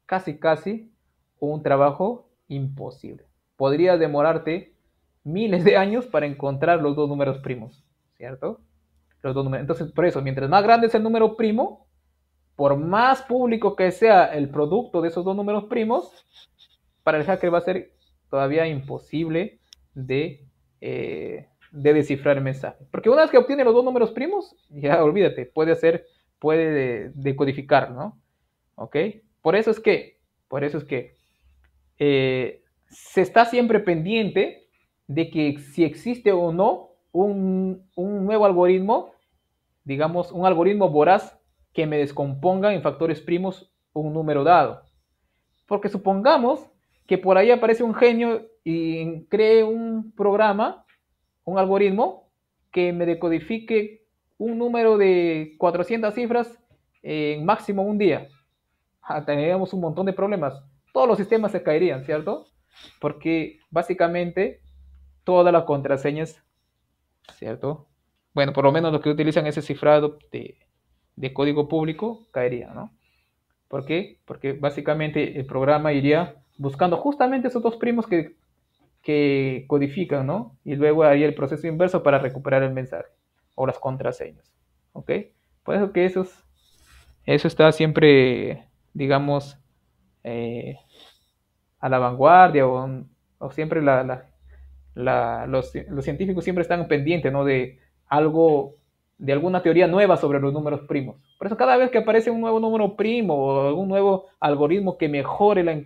casi un trabajo imposible. Podría demorarte miles de años para encontrar los dos números primos, ¿cierto? Los dos números. Entonces, por eso, mientras más grande es el número primo, por más público que sea el producto de esos dos números primos, para el hacker va a ser todavía imposible de descifrar el mensaje. Porque una vez que obtiene los dos números primos, ya olvídate, puede decodificar, ¿no? ¿Ok? Por eso es que se está siempre pendiente de que si existe o no un nuevo algoritmo, digamos, un algoritmo voraz que me descomponga en factores primos un número dado. Porque supongamos que por ahí aparece un genio y cree un programa, un algoritmo, que me decodifique un número de 400 cifras en máximo un día. Tendríamos un montón de problemas. Todos los sistemas se caerían, ¿cierto? Porque básicamente todas las contraseñas, ¿cierto? Bueno, por lo menos los que utilizan ese cifrado de código público caerían, ¿no? ¿Por qué? Porque básicamente el programa iría buscando justamente esos dos primos que codifican, ¿no? Y luego haría el proceso inverso para recuperar el mensaje o las contraseñas, ¿ok? Por eso que Eso está siempre, digamos, a la vanguardia o siempre los científicos siempre están pendientes, ¿no? De algo, de alguna teoría nueva sobre los números primos. Por eso cada vez que aparece un nuevo número primo o algún nuevo algoritmo que mejore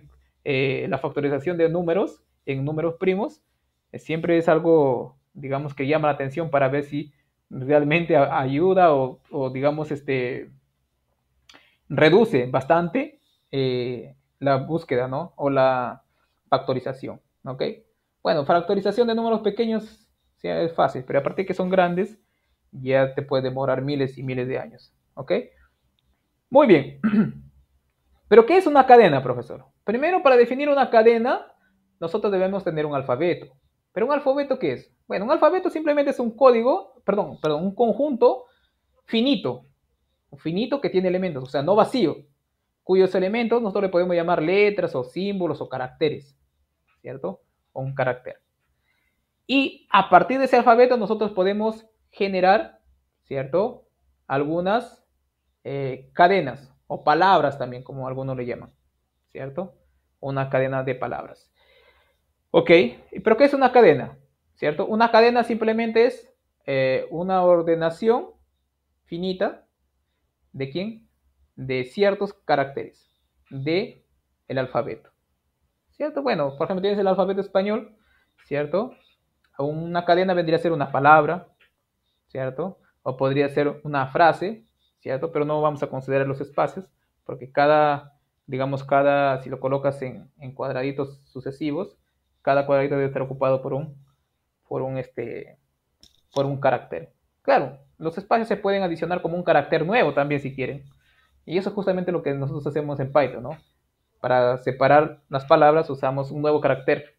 la factorización de números en números primos, siempre es algo, digamos, que llama la atención para ver si realmente ayuda digamos, reduce bastante la búsqueda, ¿no? O la factorización, ¿ok? Bueno, factorización de números pequeños sí, es fácil, pero a partir de que son grandes, ya te puede demorar miles y miles de años, ¿ok? Muy bien. ¿Pero qué es una cadena, profesor? Primero, para definir una cadena, nosotros debemos tener un alfabeto. ¿Pero un alfabeto qué es? Bueno, un alfabeto simplemente es un código, perdón, un conjunto finito, finito que tiene elementos, o sea, no vacío, cuyos elementos nosotros le podemos llamar letras o símbolos o caracteres, ¿cierto? O un carácter. Y a partir de ese alfabeto nosotros podemos generar, ¿cierto? Algunas cadenas o palabras también, como algunos le llaman, ¿cierto? Una cadena de palabras. Ok, pero ¿qué es una cadena? ¿Cierto? Una cadena simplemente es una ordenación finita. ¿De quién? De ciertos caracteres de el alfabeto. ¿Cierto? Bueno, por ejemplo, tienes el alfabeto español, ¿cierto? Una cadena vendría a ser una palabra, ¿cierto? O podría ser una frase, ¿cierto? Pero no vamos a considerar los espacios, porque digamos, si lo colocas en cuadraditos sucesivos, cada cuadradito debe estar ocupado por un carácter. Claro, los espacios se pueden adicionar como un carácter nuevo también si quieren. Y eso es justamente lo que nosotros hacemos en Python, ¿no? Para separar las palabras usamos un nuevo carácter,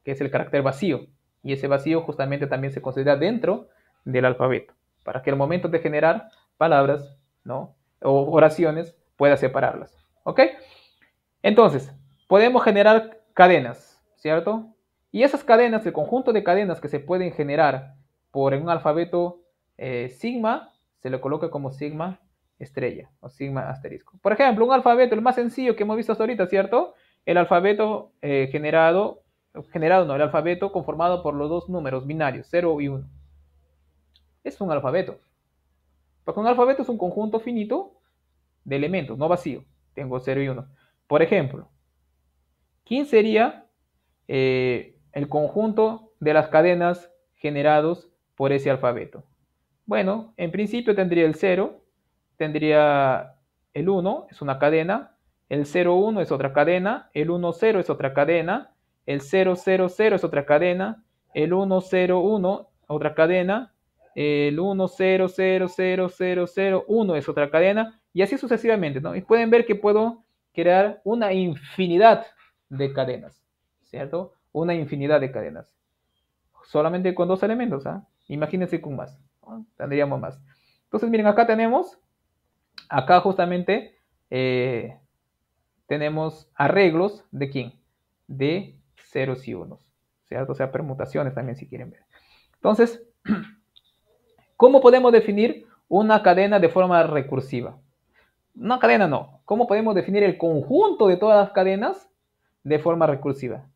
que es el carácter vacío. Y ese vacío justamente también se considera dentro del alfabeto, para que al momento de generar palabras, ¿no? O oraciones, pueda separarlas. ¿Ok? Entonces, podemos generar cadenas, ¿cierto? Y esas cadenas, el conjunto de cadenas que se pueden generar por un alfabeto sigma, se le coloca como sigma estrella o sigma asterisco. Por ejemplo, un alfabeto, el más sencillo que hemos visto hasta ahorita, ¿cierto? El alfabeto el alfabeto conformado por los dos números binarios, 0 y 1. Es un alfabeto. Porque un alfabeto es un conjunto finito de elementos, no vacío. Tengo 0 y 1. Por ejemplo, ¿quién sería el conjunto de las cadenas generados por ese alfabeto? Bueno, en principio tendría el 0, tendría el 1, es una cadena, el 0, 1 es otra cadena, el 1, 0 es otra cadena, el 0, 0, 0 es otra cadena, el 1, 0, 1 otra cadena, el 1, 0, 0, 0, 0, 0, 1 es otra cadena, y así sucesivamente, ¿no? Y pueden ver que puedo crear una infinidad de cadenas, ¿cierto? Una infinidad de cadenas. Solamente con dos elementos, ¿ah? Imagínense con más, ¿no? Tendríamos más. Entonces, miren, acá justamente tenemos arreglos de quién? De ceros y unos, ¿cierto? O sea, permutaciones también si quieren ver. Entonces, ¿cómo podemos definir una cadena de forma recursiva? Una cadena no. ¿Cómo podemos definir el conjunto de todas las cadenas de forma recursiva?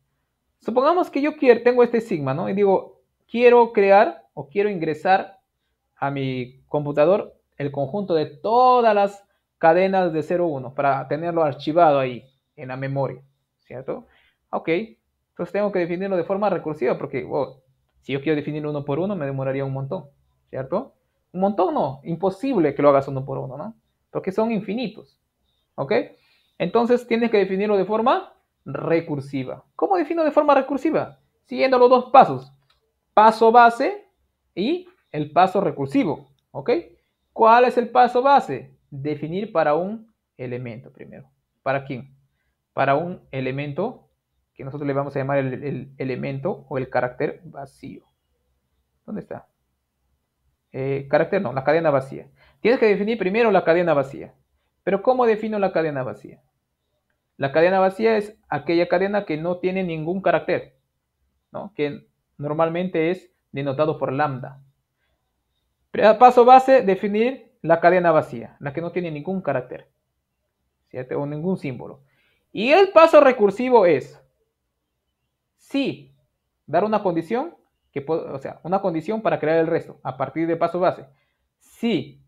Supongamos que yo tengo este sigma, ¿no? Y digo, quiero crear o quiero ingresar a mi computador el conjunto de todas las cadenas de 0, 1 para tenerlo archivado ahí en la memoria, ¿cierto? Ok, entonces tengo que definirlo de forma recursiva porque si yo quiero definirlo uno por uno me demoraría un montón, ¿cierto? Un montón no, imposible que lo hagas uno por uno, ¿no? Porque son infinitos, ¿ok? Entonces tienes que definirlo de forma recursiva. ¿Cómo defino de forma recursiva? Siguiendo los dos pasos. Paso base y el paso recursivo, ¿ok? ¿Cuál es el paso base? Definir para un elemento primero. ¿Para quién? Para un elemento que nosotros le vamos a llamar el elemento o el carácter vacío. ¿Dónde está? Carácter no, la cadena vacía. Tienes que definir primero la cadena vacía. Pero ¿cómo defino la cadena vacía? La cadena vacía es aquella cadena que no tiene ningún carácter, ¿no? Que normalmente es denotado por lambda. Paso base, definir la cadena vacía, la que no tiene ningún carácter, ¿cierto? O ningún símbolo. Y el paso recursivo es, sí, dar una condición, o sea, una condición para crear el resto, a partir de paso base. Si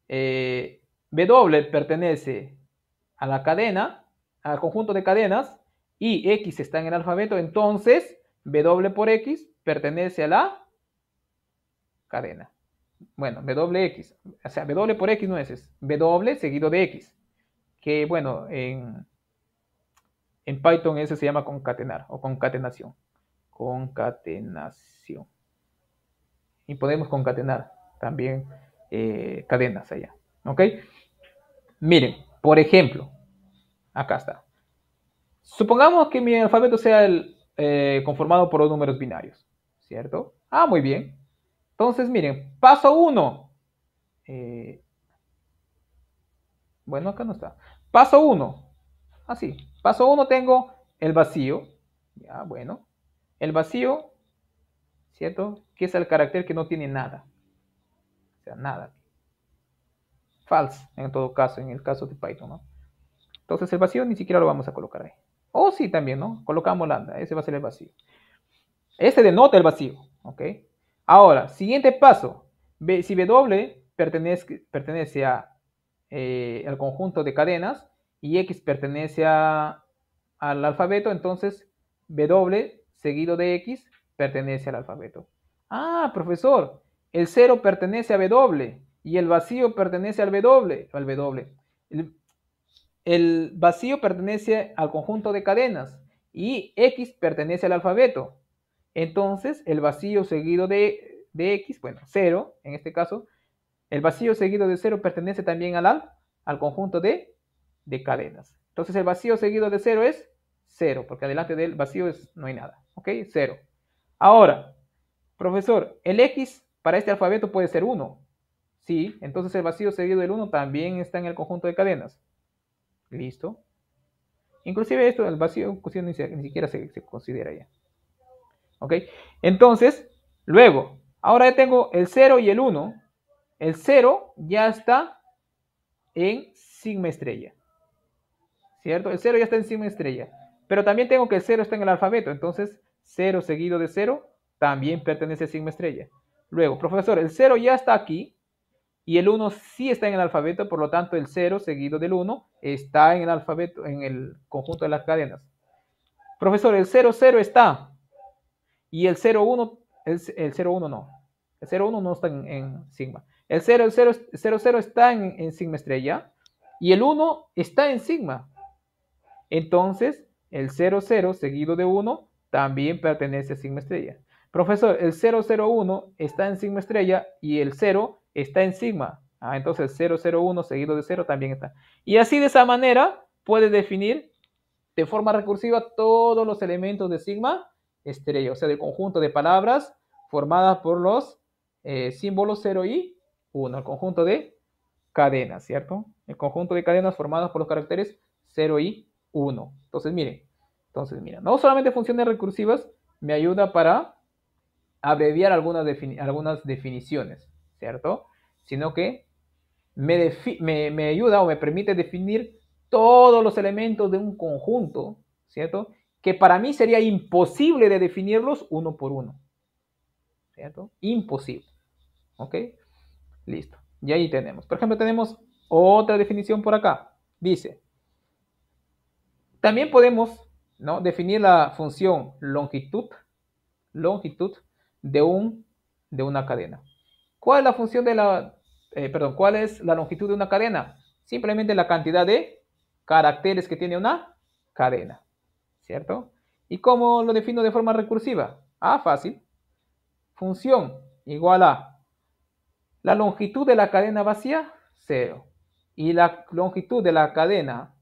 W pertenece a la cadena, al conjunto de cadenas, y X está en el alfabeto, entonces W por X pertenece a la cadena. Bueno, WX, o sea, W por X no es W seguido de X, que bueno, en Python eso se llama concatenar o concatenación. Concatenación. Y podemos concatenar también cadenas allá. ¿Ok? Miren, por ejemplo, acá está. Supongamos que mi alfabeto sea conformado por los números binarios, ¿cierto? Ah, muy bien. Entonces, miren, paso 1. Bueno, acá no está. Paso 1. Así. Paso 1 tengo el vacío. Ya, bueno. El vacío, ¿cierto? Que es el carácter que no tiene nada. O sea, nada. False, en todo caso, en el caso de Python, ¿no? Entonces el vacío ni siquiera lo vamos a colocar ahí. O sí también, ¿no? Colocamos lambda, ese va a ser el vacío. Este denota el vacío, ¿ok? Ahora, siguiente paso. Si W pertenece al conjunto de cadenas y X pertenece al alfabeto, entonces W seguido de X pertenece al alfabeto. Ah, profesor, el 0 pertenece a W y el vacío pertenece al W. El vacío pertenece al conjunto de cadenas y X pertenece al alfabeto. Entonces, el vacío seguido de X, bueno, 0 en este caso, el vacío seguido de 0 pertenece también al conjunto de cadenas. Entonces, el vacío seguido de 0 es 0, porque adelante del vacío no hay nada. ¿Ok? 0. Ahora, profesor, el X para este alfabeto puede ser 1. Sí, entonces el vacío seguido del 1 también está en el conjunto de cadenas. Listo. Inclusive esto, el vacío ni siquiera se considera ya. ¿Ok? Entonces, luego, ahora ya tengo el 0 y el 1. El 0 ya está en sigma estrella. ¿Cierto? El 0 ya está en sigma estrella. Pero también tengo que el 0 está en el alfabeto. Entonces, 0 seguido de 0 también pertenece a sigma estrella. Luego, profesor, el 0 ya está aquí. Y el 1 sí está en el alfabeto, por lo tanto el 0 seguido del 1 está en el alfabeto, en el conjunto de las cadenas. Profesor, el 0, 0 está. Y el 0, 1, el 0, 1 no. El 0, 1 no está en sigma. El 0, 0, 0, 0 está en sigma estrella. Y el 1 está en sigma. Entonces, el 0, 0 seguido de 1 también pertenece a sigma estrella. Profesor, el 0, 0, 1 está en sigma estrella y el 0 está en sigma. Entonces 0, 0, 1 seguido de 0 también está. Y así de esa manera puedes definir de forma recursiva todos los elementos de sigma estrella, o sea, del conjunto de palabras formadas por los símbolos 0 y 1, el conjunto de cadenas, ¿cierto? El conjunto de cadenas formadas por los caracteres 0 y 1. Entonces, mira, no solamente funciones recursivas me ayuda para abreviar algunas definiciones, ¿cierto? Sino que me ayuda o me permite definir todos los elementos de un conjunto, ¿cierto? Que para mí sería imposible de definirlos uno por uno, ¿cierto? Imposible, ¿ok? Listo. Y ahí tenemos. Por ejemplo, tenemos otra definición por acá. Dice, también podemos, ¿no?, definir la función longitud de una cadena. ¿Cuál es la función cuál es la longitud de una cadena? Simplemente la cantidad de caracteres que tiene una cadena, ¿cierto? ¿Y cómo lo defino de forma recursiva? Fácil. Función igual a la longitud de la cadena vacía, 0. Y la longitud de la cadena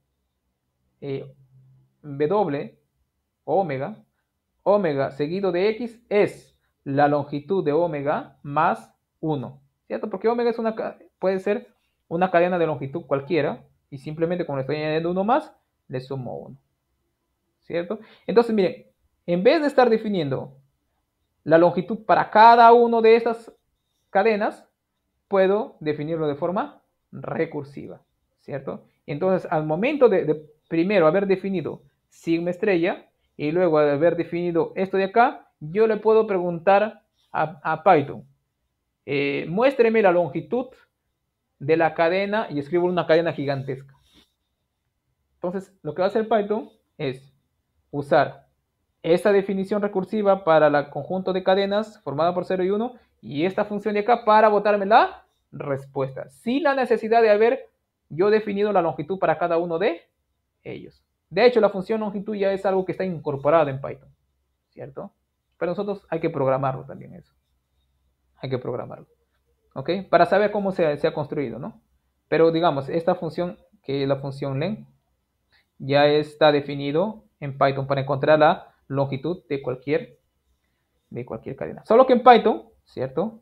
W, omega seguido de X es la longitud de omega más 1, ¿cierto? Porque omega puede ser una cadena de longitud cualquiera y simplemente como le estoy añadiendo uno más, le sumo 1, ¿cierto? Entonces, miren, en vez de estar definiendo la longitud para cada una de estas cadenas, puedo definirlo de forma recursiva, ¿cierto? Entonces, al momento de primero haber definido sigma estrella y luego haber definido esto de acá, yo le puedo preguntar a Python, muéstreme la longitud de la cadena y escribo una cadena gigantesca. Entonces, lo que va a hacer Python es usar esta definición recursiva para el conjunto de cadenas formada por 0 y 1 y esta función de acá para botarme la respuesta, sin la necesidad de haber yo definido la longitud para cada uno de ellos. De hecho, la función longitud ya es algo que está incorporado en Python, ¿cierto? Pero nosotros hay que programarlo también eso. Hay que programarlo, ¿ok? Para saber cómo se ha construido, ¿no? Pero digamos, esta función, que es la función len, ya está definido en Python para encontrar la longitud de cualquier cadena. Solo que en Python, ¿cierto?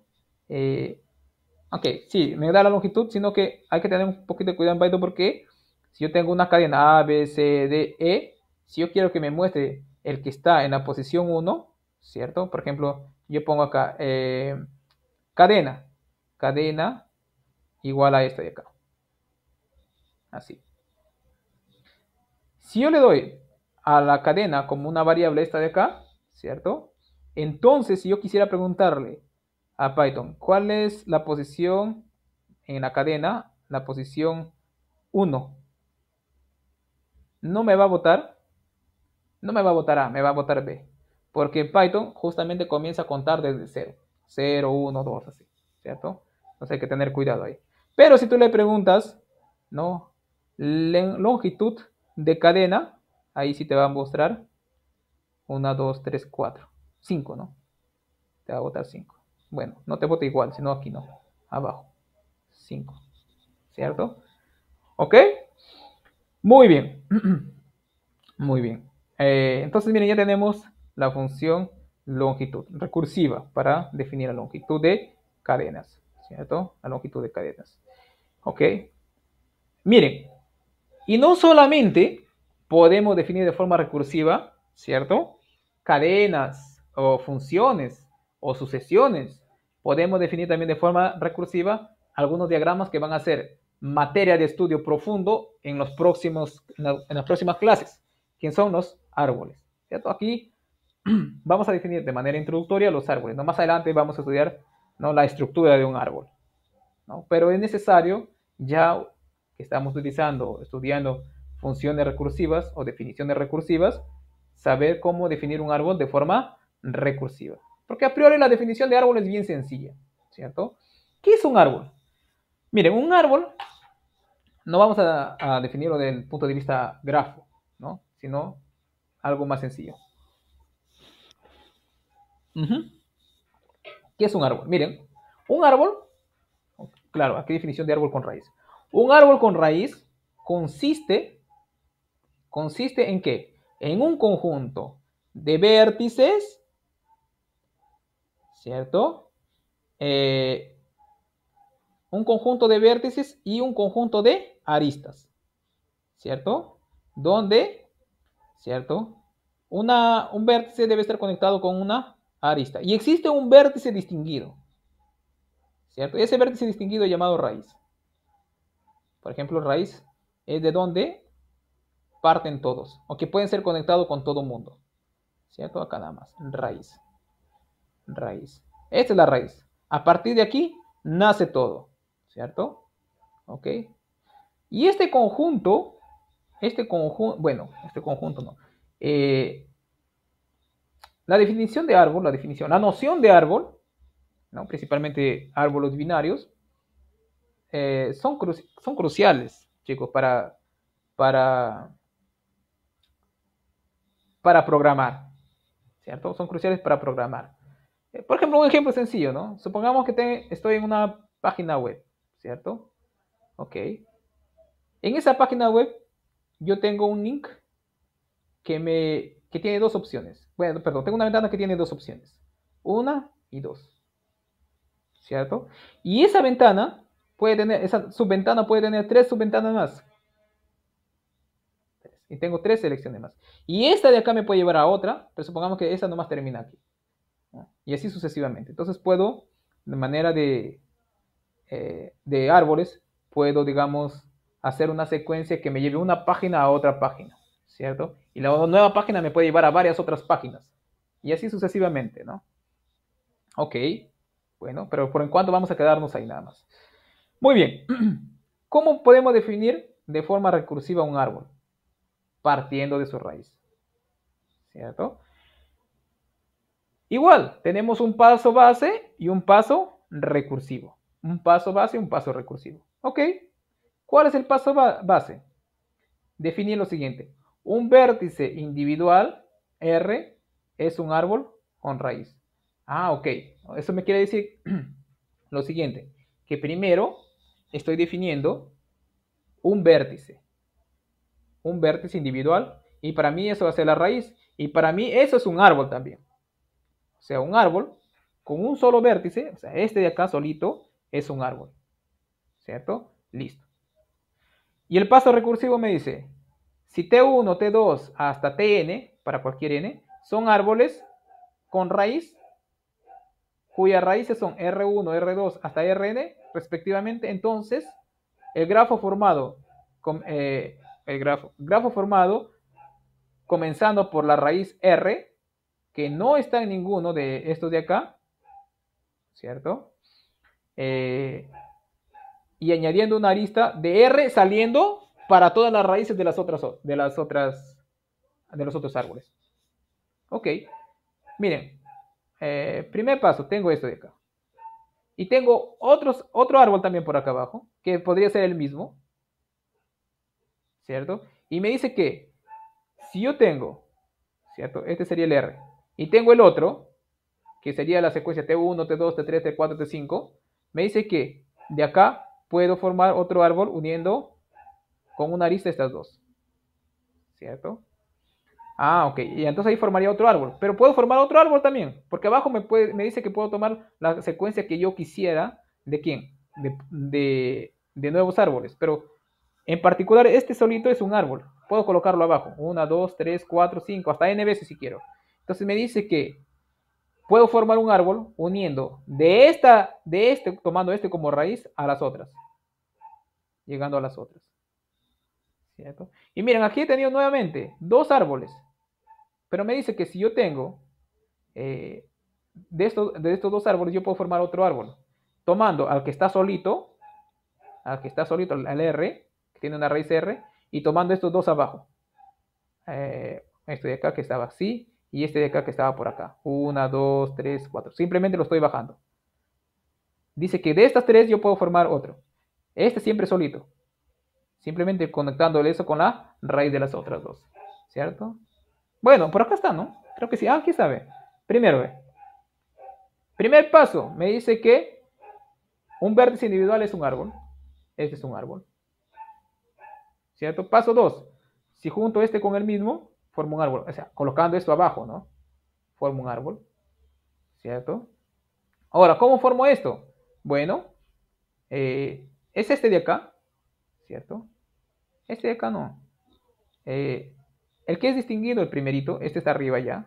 Ok, sí, me da la longitud, sino que hay que tener un poquito de cuidado en Python porque si yo tengo una cadena A, B, C, D, E, si yo quiero que me muestre el que está en la posición 1, ¿cierto? Por ejemplo, yo pongo acá cadena igual a esta de acá. Así. Si yo le doy a la cadena como una variable esta de acá, ¿cierto? Entonces, si yo quisiera preguntarle a Python, ¿cuál es la posición en la cadena? La posición 1. No me va a votar A, me va a votar B. Porque Python justamente comienza a contar desde 0. 0, 1, 2, así, ¿cierto? Entonces hay que tener cuidado ahí. Pero si tú le preguntas, ¿no? Longitud de cadena, ahí sí te va a mostrar 1, 2, 3, 4, 5, ¿no? Te va a votar 5. Bueno, no te vota igual, sino aquí no, abajo, 5, ¿cierto? ¿Ok? Muy bien. Muy bien. Entonces, miren, ya tenemos la función longitud recursiva para definir la longitud de cadenas, ¿cierto? La longitud de cadenas. ¿Ok? Miren, y no solamente podemos definir de forma recursiva, ¿cierto? Cadenas o funciones o sucesiones. Podemos definir también de forma recursiva algunos diagramas que van a ser materia de estudio profundo en las próximas clases, que son los árboles, ¿cierto? Aquí vamos a definir de manera introductoria los árboles, ¿no? Más adelante vamos a estudiar, ¿no?, la estructura de un árbol, ¿no? Pero es necesario, ya que estamos estudiando funciones recursivas o definiciones recursivas, saber cómo definir un árbol de forma recursiva. Porque a priori la definición de árbol es bien sencilla, ¿cierto? ¿Qué es un árbol? Miren, un árbol no vamos a definirlo desde el punto de vista grafo, ¿no? Sino algo más sencillo. ¿Qué es un árbol? Miren, un árbol, claro, aquí definición de árbol con raíz. Un árbol con raíz consiste ¿en qué? En un conjunto de vértices, ¿cierto? Un conjunto de vértices y un conjunto de aristas, ¿cierto? Donde, ¿cierto? Un vértice debe estar conectado con una arista. Y existe un vértice distinguido, ¿cierto? Ese vértice distinguido es llamado raíz. Por ejemplo, raíz es de donde parten todos, o que pueden ser conectados con todo mundo, ¿cierto? Acá nada más, raíz. Esta es la raíz. A partir de aquí nace todo, ¿cierto? ¿Ok? Y este conjunto no. La definición de árbol, la noción de árbol, ¿no?, principalmente árboles binarios, son cruciales, chicos, para programar, ¿cierto? Son cruciales para programar. Por ejemplo, un ejemplo sencillo, ¿no? Supongamos que estoy en una página web, ¿cierto? Ok. En esa página web yo tengo un link que tiene dos opciones. Bueno, perdón, tengo una ventana que tiene dos opciones. Una y dos, ¿cierto? Y esa subventana puede tener tres subventanas más. Y tengo tres selecciones más. Y esta de acá me puede llevar a otra, pero supongamos que esa nomás termina aquí, ¿no? Y así sucesivamente. Entonces puedo, de manera de de árboles, puedo, digamos, hacer una secuencia que me lleve una página a otra página, ¿cierto? Y la nueva página me puede llevar a varias otras páginas. Y así sucesivamente, ¿no? Ok, bueno, pero por en cuanto vamos a quedarnos ahí nada más. Muy bien, ¿cómo podemos definir de forma recursiva un árbol? Partiendo de su raíz, ¿cierto? Igual, tenemos un paso base y un paso recursivo. Un paso base y un paso recursivo. Ok, ¿cuál es el paso base? Definir lo siguiente. Un vértice individual, R, es un árbol con raíz. Ah, ok. Eso me quiere decir lo siguiente. Que primero estoy definiendo un vértice. Un vértice individual. Y para mí eso va a ser la raíz. Y para mí eso es un árbol también. O sea, un árbol con un solo vértice, o sea, este de acá solito, es un árbol. ¿Cierto? Listo. Y el paso recursivo me dice, si T1, T2 hasta Tn, para cualquier n, son árboles con raíz, cuyas raíces son R1, R2 hasta Rn, respectivamente, entonces el grafo formado, grafo formado comenzando por la raíz R, que no está en ninguno de estos de acá, ¿cierto? Y añadiendo una arista de R saliendo para todas las raíces de los otros árboles. Ok, miren, primer paso, tengo esto de acá. Y tengo otro árbol también por acá abajo, que podría ser el mismo, ¿cierto? Y me dice que si yo tengo, ¿cierto? Este sería el R. Y tengo el otro, que sería la secuencia T1, T2, T3, T4, T5. Me dice que de acá puedo formar otro árbol uniendo con una arista estas dos, ¿cierto? Ah, ok. Y entonces ahí formaría otro árbol. Pero puedo formar otro árbol también. Porque abajo me dice que puedo tomar la secuencia que yo quisiera. ¿De quién? De nuevos árboles. Pero en particular este solito es un árbol. Puedo colocarlo abajo. 1, 2, 3, 4, 5. Hasta n veces si quiero. Entonces me dice que puedo formar un árbol uniendo tomando este como raíz a las otras. Llegando a las otras. ¿Cierto? Y miren, aquí he tenido nuevamente dos árboles. Pero me dice que si yo tengo de estos dos árboles, yo puedo formar otro árbol. Tomando al que está solito, al R, que tiene una raíz R, y tomando estos dos abajo. Este de acá que estaba así, y este de acá que estaba por acá. 1, 2, 3, 4. Simplemente lo estoy bajando. Dice que de estas tres yo puedo formar otro. Este siempre solito. Simplemente conectándole eso con la raíz de las otras dos. ¿Cierto? Bueno, por acá está, ¿no? Creo que sí. Ah, aquí sabe. Primero, primer paso, me dice que un vértice individual es un árbol. Este es un árbol. ¿Cierto? Paso 2. Si junto este con el mismo, formo un árbol. O sea, colocando esto abajo, ¿no? Formo un árbol. ¿Cierto? Ahora, ¿cómo formo esto? Bueno, es este de acá. ¿Cierto? Este de acá no. El que es distinguido, el primerito, este está arriba ya.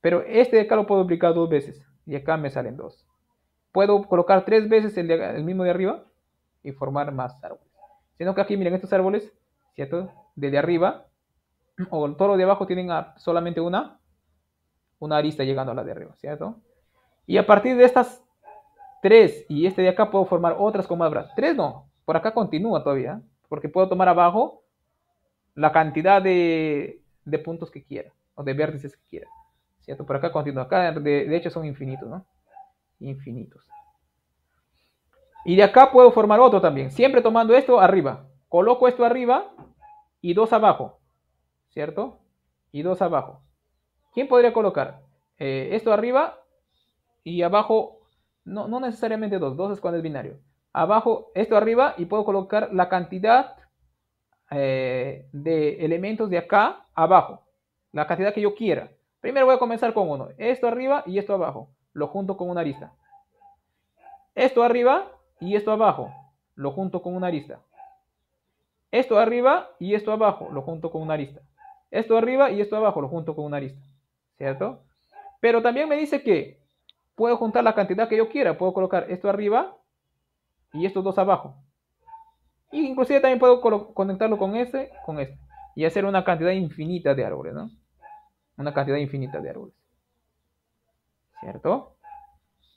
Pero este de acá lo puedo duplicar dos veces. Y acá me salen dos. Puedo colocar tres veces el mismo de arriba y formar más árboles. Sino que aquí, miren, estos árboles, ¿cierto? Desde arriba, o todo lo de abajo tienen solamente una arista llegando a la de arriba, ¿cierto? Y a partir de estas tres y este de acá puedo formar otras con más brazos. Tres no, por acá continúa todavía, porque puedo tomar abajo la cantidad de puntos que quiera, o de vértices que quiera, ¿cierto? Por acá continúa, acá de hecho son infinitos, ¿no? Infinitos. Y de acá puedo formar otro también, siempre tomando esto arriba. Coloco esto arriba y dos abajo, ¿cierto? Y dos abajo. ¿Quién podría colocar? Esto arriba y abajo, no necesariamente dos es cuando es binario. Abajo, esto arriba y puedo colocar la cantidad de elementos de acá abajo. La cantidad que yo quiera. Primero voy a comenzar con uno. Esto arriba y esto abajo. Lo junto con una arista. Esto arriba y esto abajo. Lo junto con una arista. Esto arriba y esto abajo. Lo junto con una arista. Esto arriba y esto abajo. Lo junto con una arista. ¿Cierto? Pero también me dice que puedo juntar la cantidad que yo quiera. Puedo colocar esto arriba y estos dos abajo. Y inclusive también puedo conectarlo con este, y hacer una cantidad infinita de árboles, ¿no? Una cantidad infinita de árboles. ¿Cierto?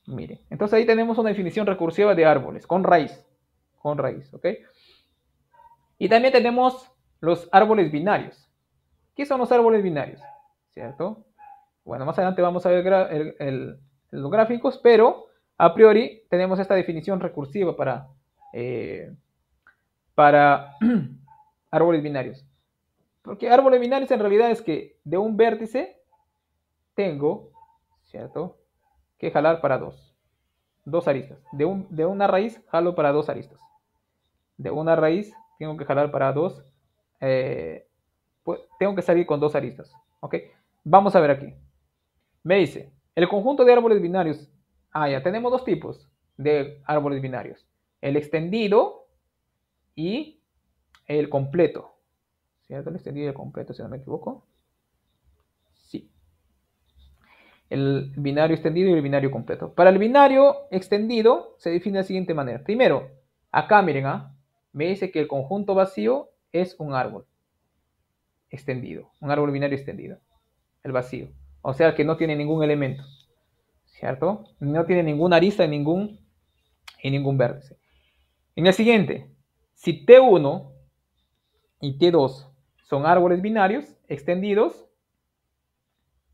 Mire, entonces ahí tenemos una definición recursiva de árboles, con raíz. Con raíz, ¿ok? Y también tenemos los árboles binarios. ¿Qué son los árboles binarios? ¿Cierto? Bueno, más adelante vamos a ver los gráficos, pero a priori tenemos esta definición recursiva para árboles binarios. Porque árboles binarios en realidad es que de un vértice tengo, ¿cierto?, que jalar para dos aristas. De una raíz jalo para dos aristas. De una raíz tengo que jalar para pues, tengo que salir con dos aristas. ¿Ok? Vamos a ver aquí. Me dice, el conjunto de árboles binarios. Ya tenemos dos tipos de árboles binarios. El extendido y el completo. ¿Cierto? El extendido y el completo, si no me equivoco. Sí. El binario extendido y el binario completo. Para el binario extendido se define de la siguiente manera. Primero, acá miren, me dice que el conjunto vacío es un árbol extendido, un árbol binario extendido, el vacío. O sea que no tiene ningún elemento, ¿cierto? No tiene ninguna arista en ningún vértice. En el siguiente, si T1 y T2 son árboles binarios extendidos,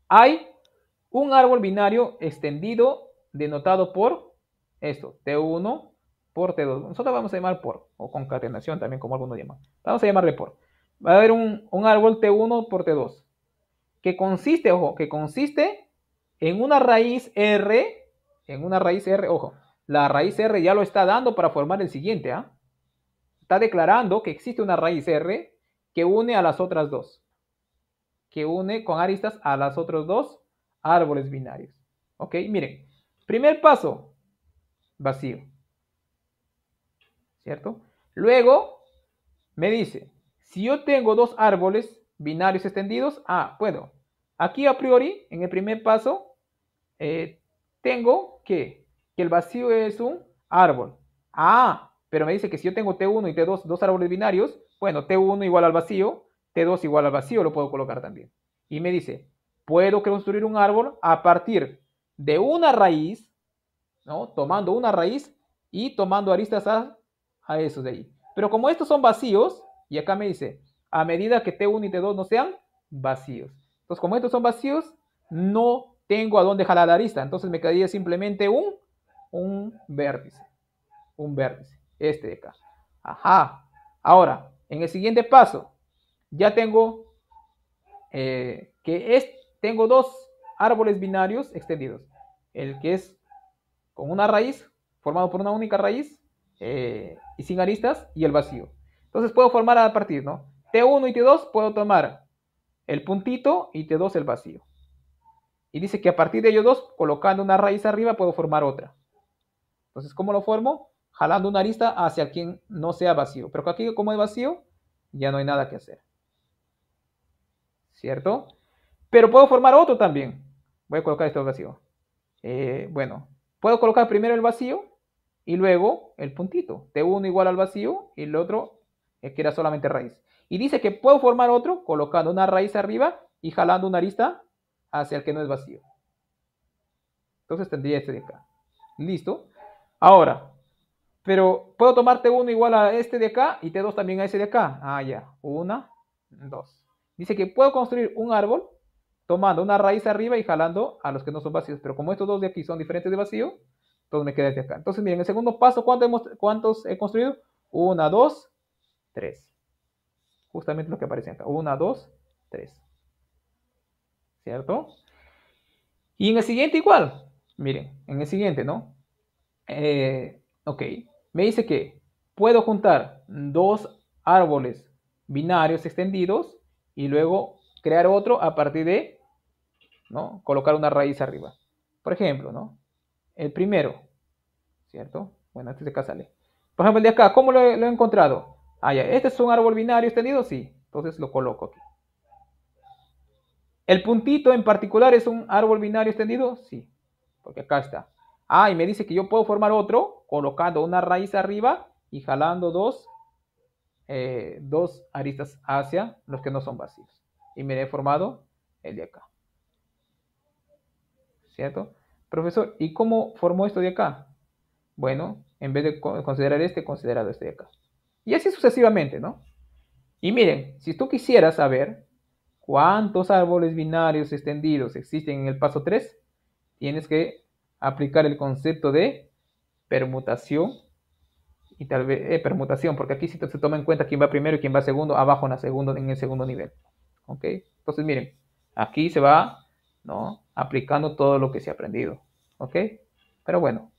hay un árbol binario extendido denotado por esto, T1 por T2. Nosotros vamos a llamar por, o concatenación también, como algunos llaman. Vamos a llamarle por. Va a haber un árbol T1 por T2, que consiste, ojo, que consiste en una raíz R, ojo, la raíz R ya lo está dando para formar el siguiente, Está declarando que existe una raíz R que une a las otras dos, que une con aristas a las otros dos árboles binarios. Ok, miren, primer paso, vacío, ¿cierto? Luego me dice, si yo tengo dos árboles binarios extendidos, puedo. Aquí a priori, en el primer paso, tengo que el vacío es un árbol. Pero me dice que si yo tengo T1 y T2, dos árboles binarios, bueno, T1 igual al vacío, T2 igual al vacío, lo puedo colocar también. Y me dice, puedo construir un árbol a partir de una raíz, ¿no? Tomando una raíz y tomando aristas a esos de ahí. Pero como estos son vacíos, y acá me dice, a medida que T1 y T2 no sean vacíos. Entonces, como estos son vacíos, no tengo a dónde jalar la arista. Entonces me quedaría simplemente un vértice. Un vértice. Este de acá. Ahora, en el siguiente paso, ya tengo tengo dos árboles binarios extendidos. El que es con una raíz, formado por una única raíz, y sin aristas, y el vacío. Entonces puedo formar a partir, ¿no? T1 y T2 puedo tomar el puntito y T2 el vacío. Y dice que a partir de ellos dos, colocando una raíz arriba, puedo formar otra. Entonces, ¿cómo lo formo? Jalando una arista hacia quien no sea vacío. Pero aquí, como es vacío, ya no hay nada que hacer. ¿Cierto? Pero puedo formar otro también. Voy a colocar esto vacío. Bueno, puedo colocar primero el vacío y luego el puntito. T1 igual al vacío y el otro que era solamente raíz. Y dice que puedo formar otro colocando una raíz arriba y jalando una arista hacia el que no es vacío. Entonces tendría este de acá. ¿Listo? Ahora, pero puedo tomar T1 igual a este de acá y T2 también a ese de acá. Ya. 1, 2. Dice que puedo construir un árbol tomando una raíz arriba y jalando a los que no son vacíos. Pero como estos dos de aquí son diferentes de vacío, entonces me queda este acá. Entonces, miren, el segundo paso, ¿cuántos he construido? 1, 2, 3. Justamente lo que aparece acá. 1, 2, 3. ¿Cierto? Y en el siguiente igual. Miren, en el siguiente, ¿no? Ok. Me dice que puedo juntar dos árboles binarios extendidos y luego crear otro a partir de, ¿no?, colocar una raíz arriba. Por ejemplo, ¿no? El primero, ¿cierto? Bueno, este de acá sale. Por ejemplo, el de acá, ¿cómo lo he encontrado? Ya, ¿este es un árbol binario extendido? Sí. Entonces lo coloco aquí. ¿El puntito en particular es un árbol binario extendido? Sí. Porque acá está. Ah, y me dice que yo puedo formar otro colocando una raíz arriba y jalando dos aristas hacia los que no son vacíos. Y me he formado el de acá. ¿Cierto? Profesor, ¿y cómo formó esto de acá? Bueno, en vez de considerar este, he considerado este de acá. Y así sucesivamente, ¿no? Y miren, si tú quisieras saber cuántos árboles binarios extendidos existen en el paso 3, tienes que aplicar el concepto de permutación y tal vez permutación, porque aquí sí se toma en cuenta quién va primero y quién va segundo, abajo en el segundo nivel. ¿Ok? Entonces, miren, aquí se va, ¿no?, aplicando todo lo que se ha aprendido. ¿Ok? Pero bueno,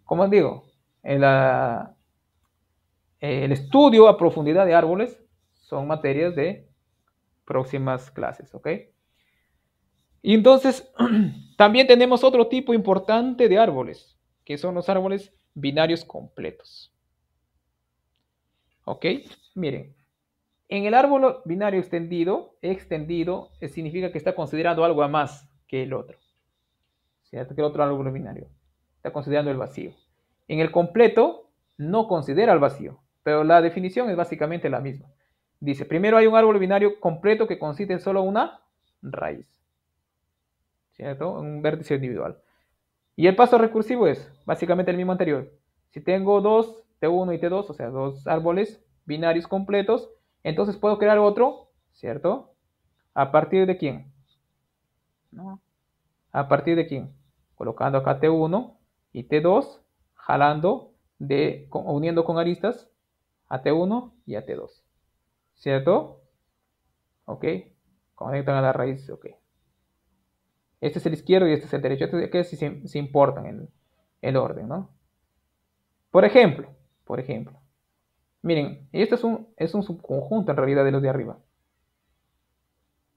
como os digo, el estudio a profundidad de árboles son materias de próximas clases. ¿Ok? Y entonces, también tenemos otro tipo importante de árboles, que son los árboles binarios completos. ¿Ok? Miren, en el árbol binario extendido significa que está considerando algo a más que el otro. ¿Cierto? Que el otro árbol binario. Está considerando el vacío. En el completo, no considera el vacío, pero la definición es básicamente la misma. Dice, primero hay un árbol binario completo que consiste en solo una raíz. ¿Cierto? Un vértice individual. Y el paso recursivo es básicamente el mismo anterior. Si tengo dos T1 y T2, o sea, dos árboles binarios completos, entonces puedo crear otro, ¿cierto? ¿A partir de quién? ¿No? ¿A partir de quién? Colocando acá T1 y T2, jalando, uniendo con aristas a T1 y a T2. ¿Cierto? ¿Ok? Conectan a la raíz, ok. Este es el izquierdo y este es el derecho. Este se importan en el orden, ¿no? Por ejemplo, miren, esto es un subconjunto en realidad de los de arriba.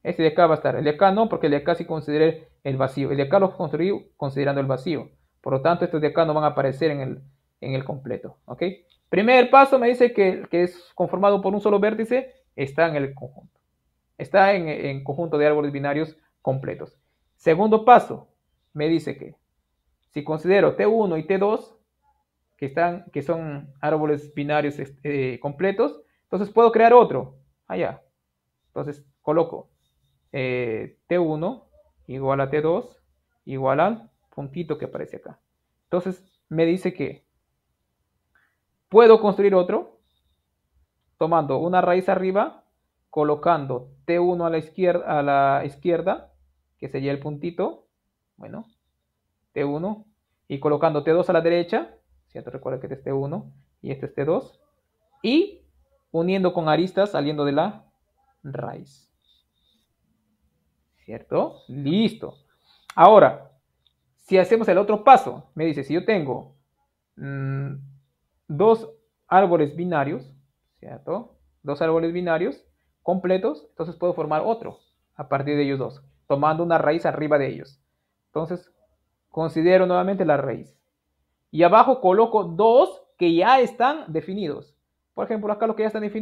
Este de acá va a estar, el de acá no, porque el de acá sí consideré el vacío. El de acá lo construí considerando el vacío. Por lo tanto, estos de acá no van a aparecer en el completo. ¿Ok? Primer paso me dice que es conformado por un solo vértice, está en el conjunto. Está en conjunto de árboles binarios completos. Segundo paso, me dice que si considero T1 y T2, que son árboles binarios completos, entonces puedo crear otro allá. Entonces coloco T1 igual a T2 igual al puntito que aparece acá. Entonces me dice que puedo construir otro tomando una raíz arriba, colocando T1 a la izquierda, que sería el puntito, bueno, T1, y colocando T2 a la derecha, ¿cierto? Recuerda que este es T1 y este es T2, y uniendo con aristas saliendo de la raíz. ¿Cierto? Listo. Ahora, si hacemos el otro paso, me dice, si yo tengo dos árboles binarios, ¿cierto? Dos árboles binarios completos, entonces puedo formar otro a partir de ellos dos, tomando una raíz arriba de ellos. Entonces, considero nuevamente la raíz. Y abajo coloco dos que ya están definidos. Por ejemplo, acá lo que ya están definidos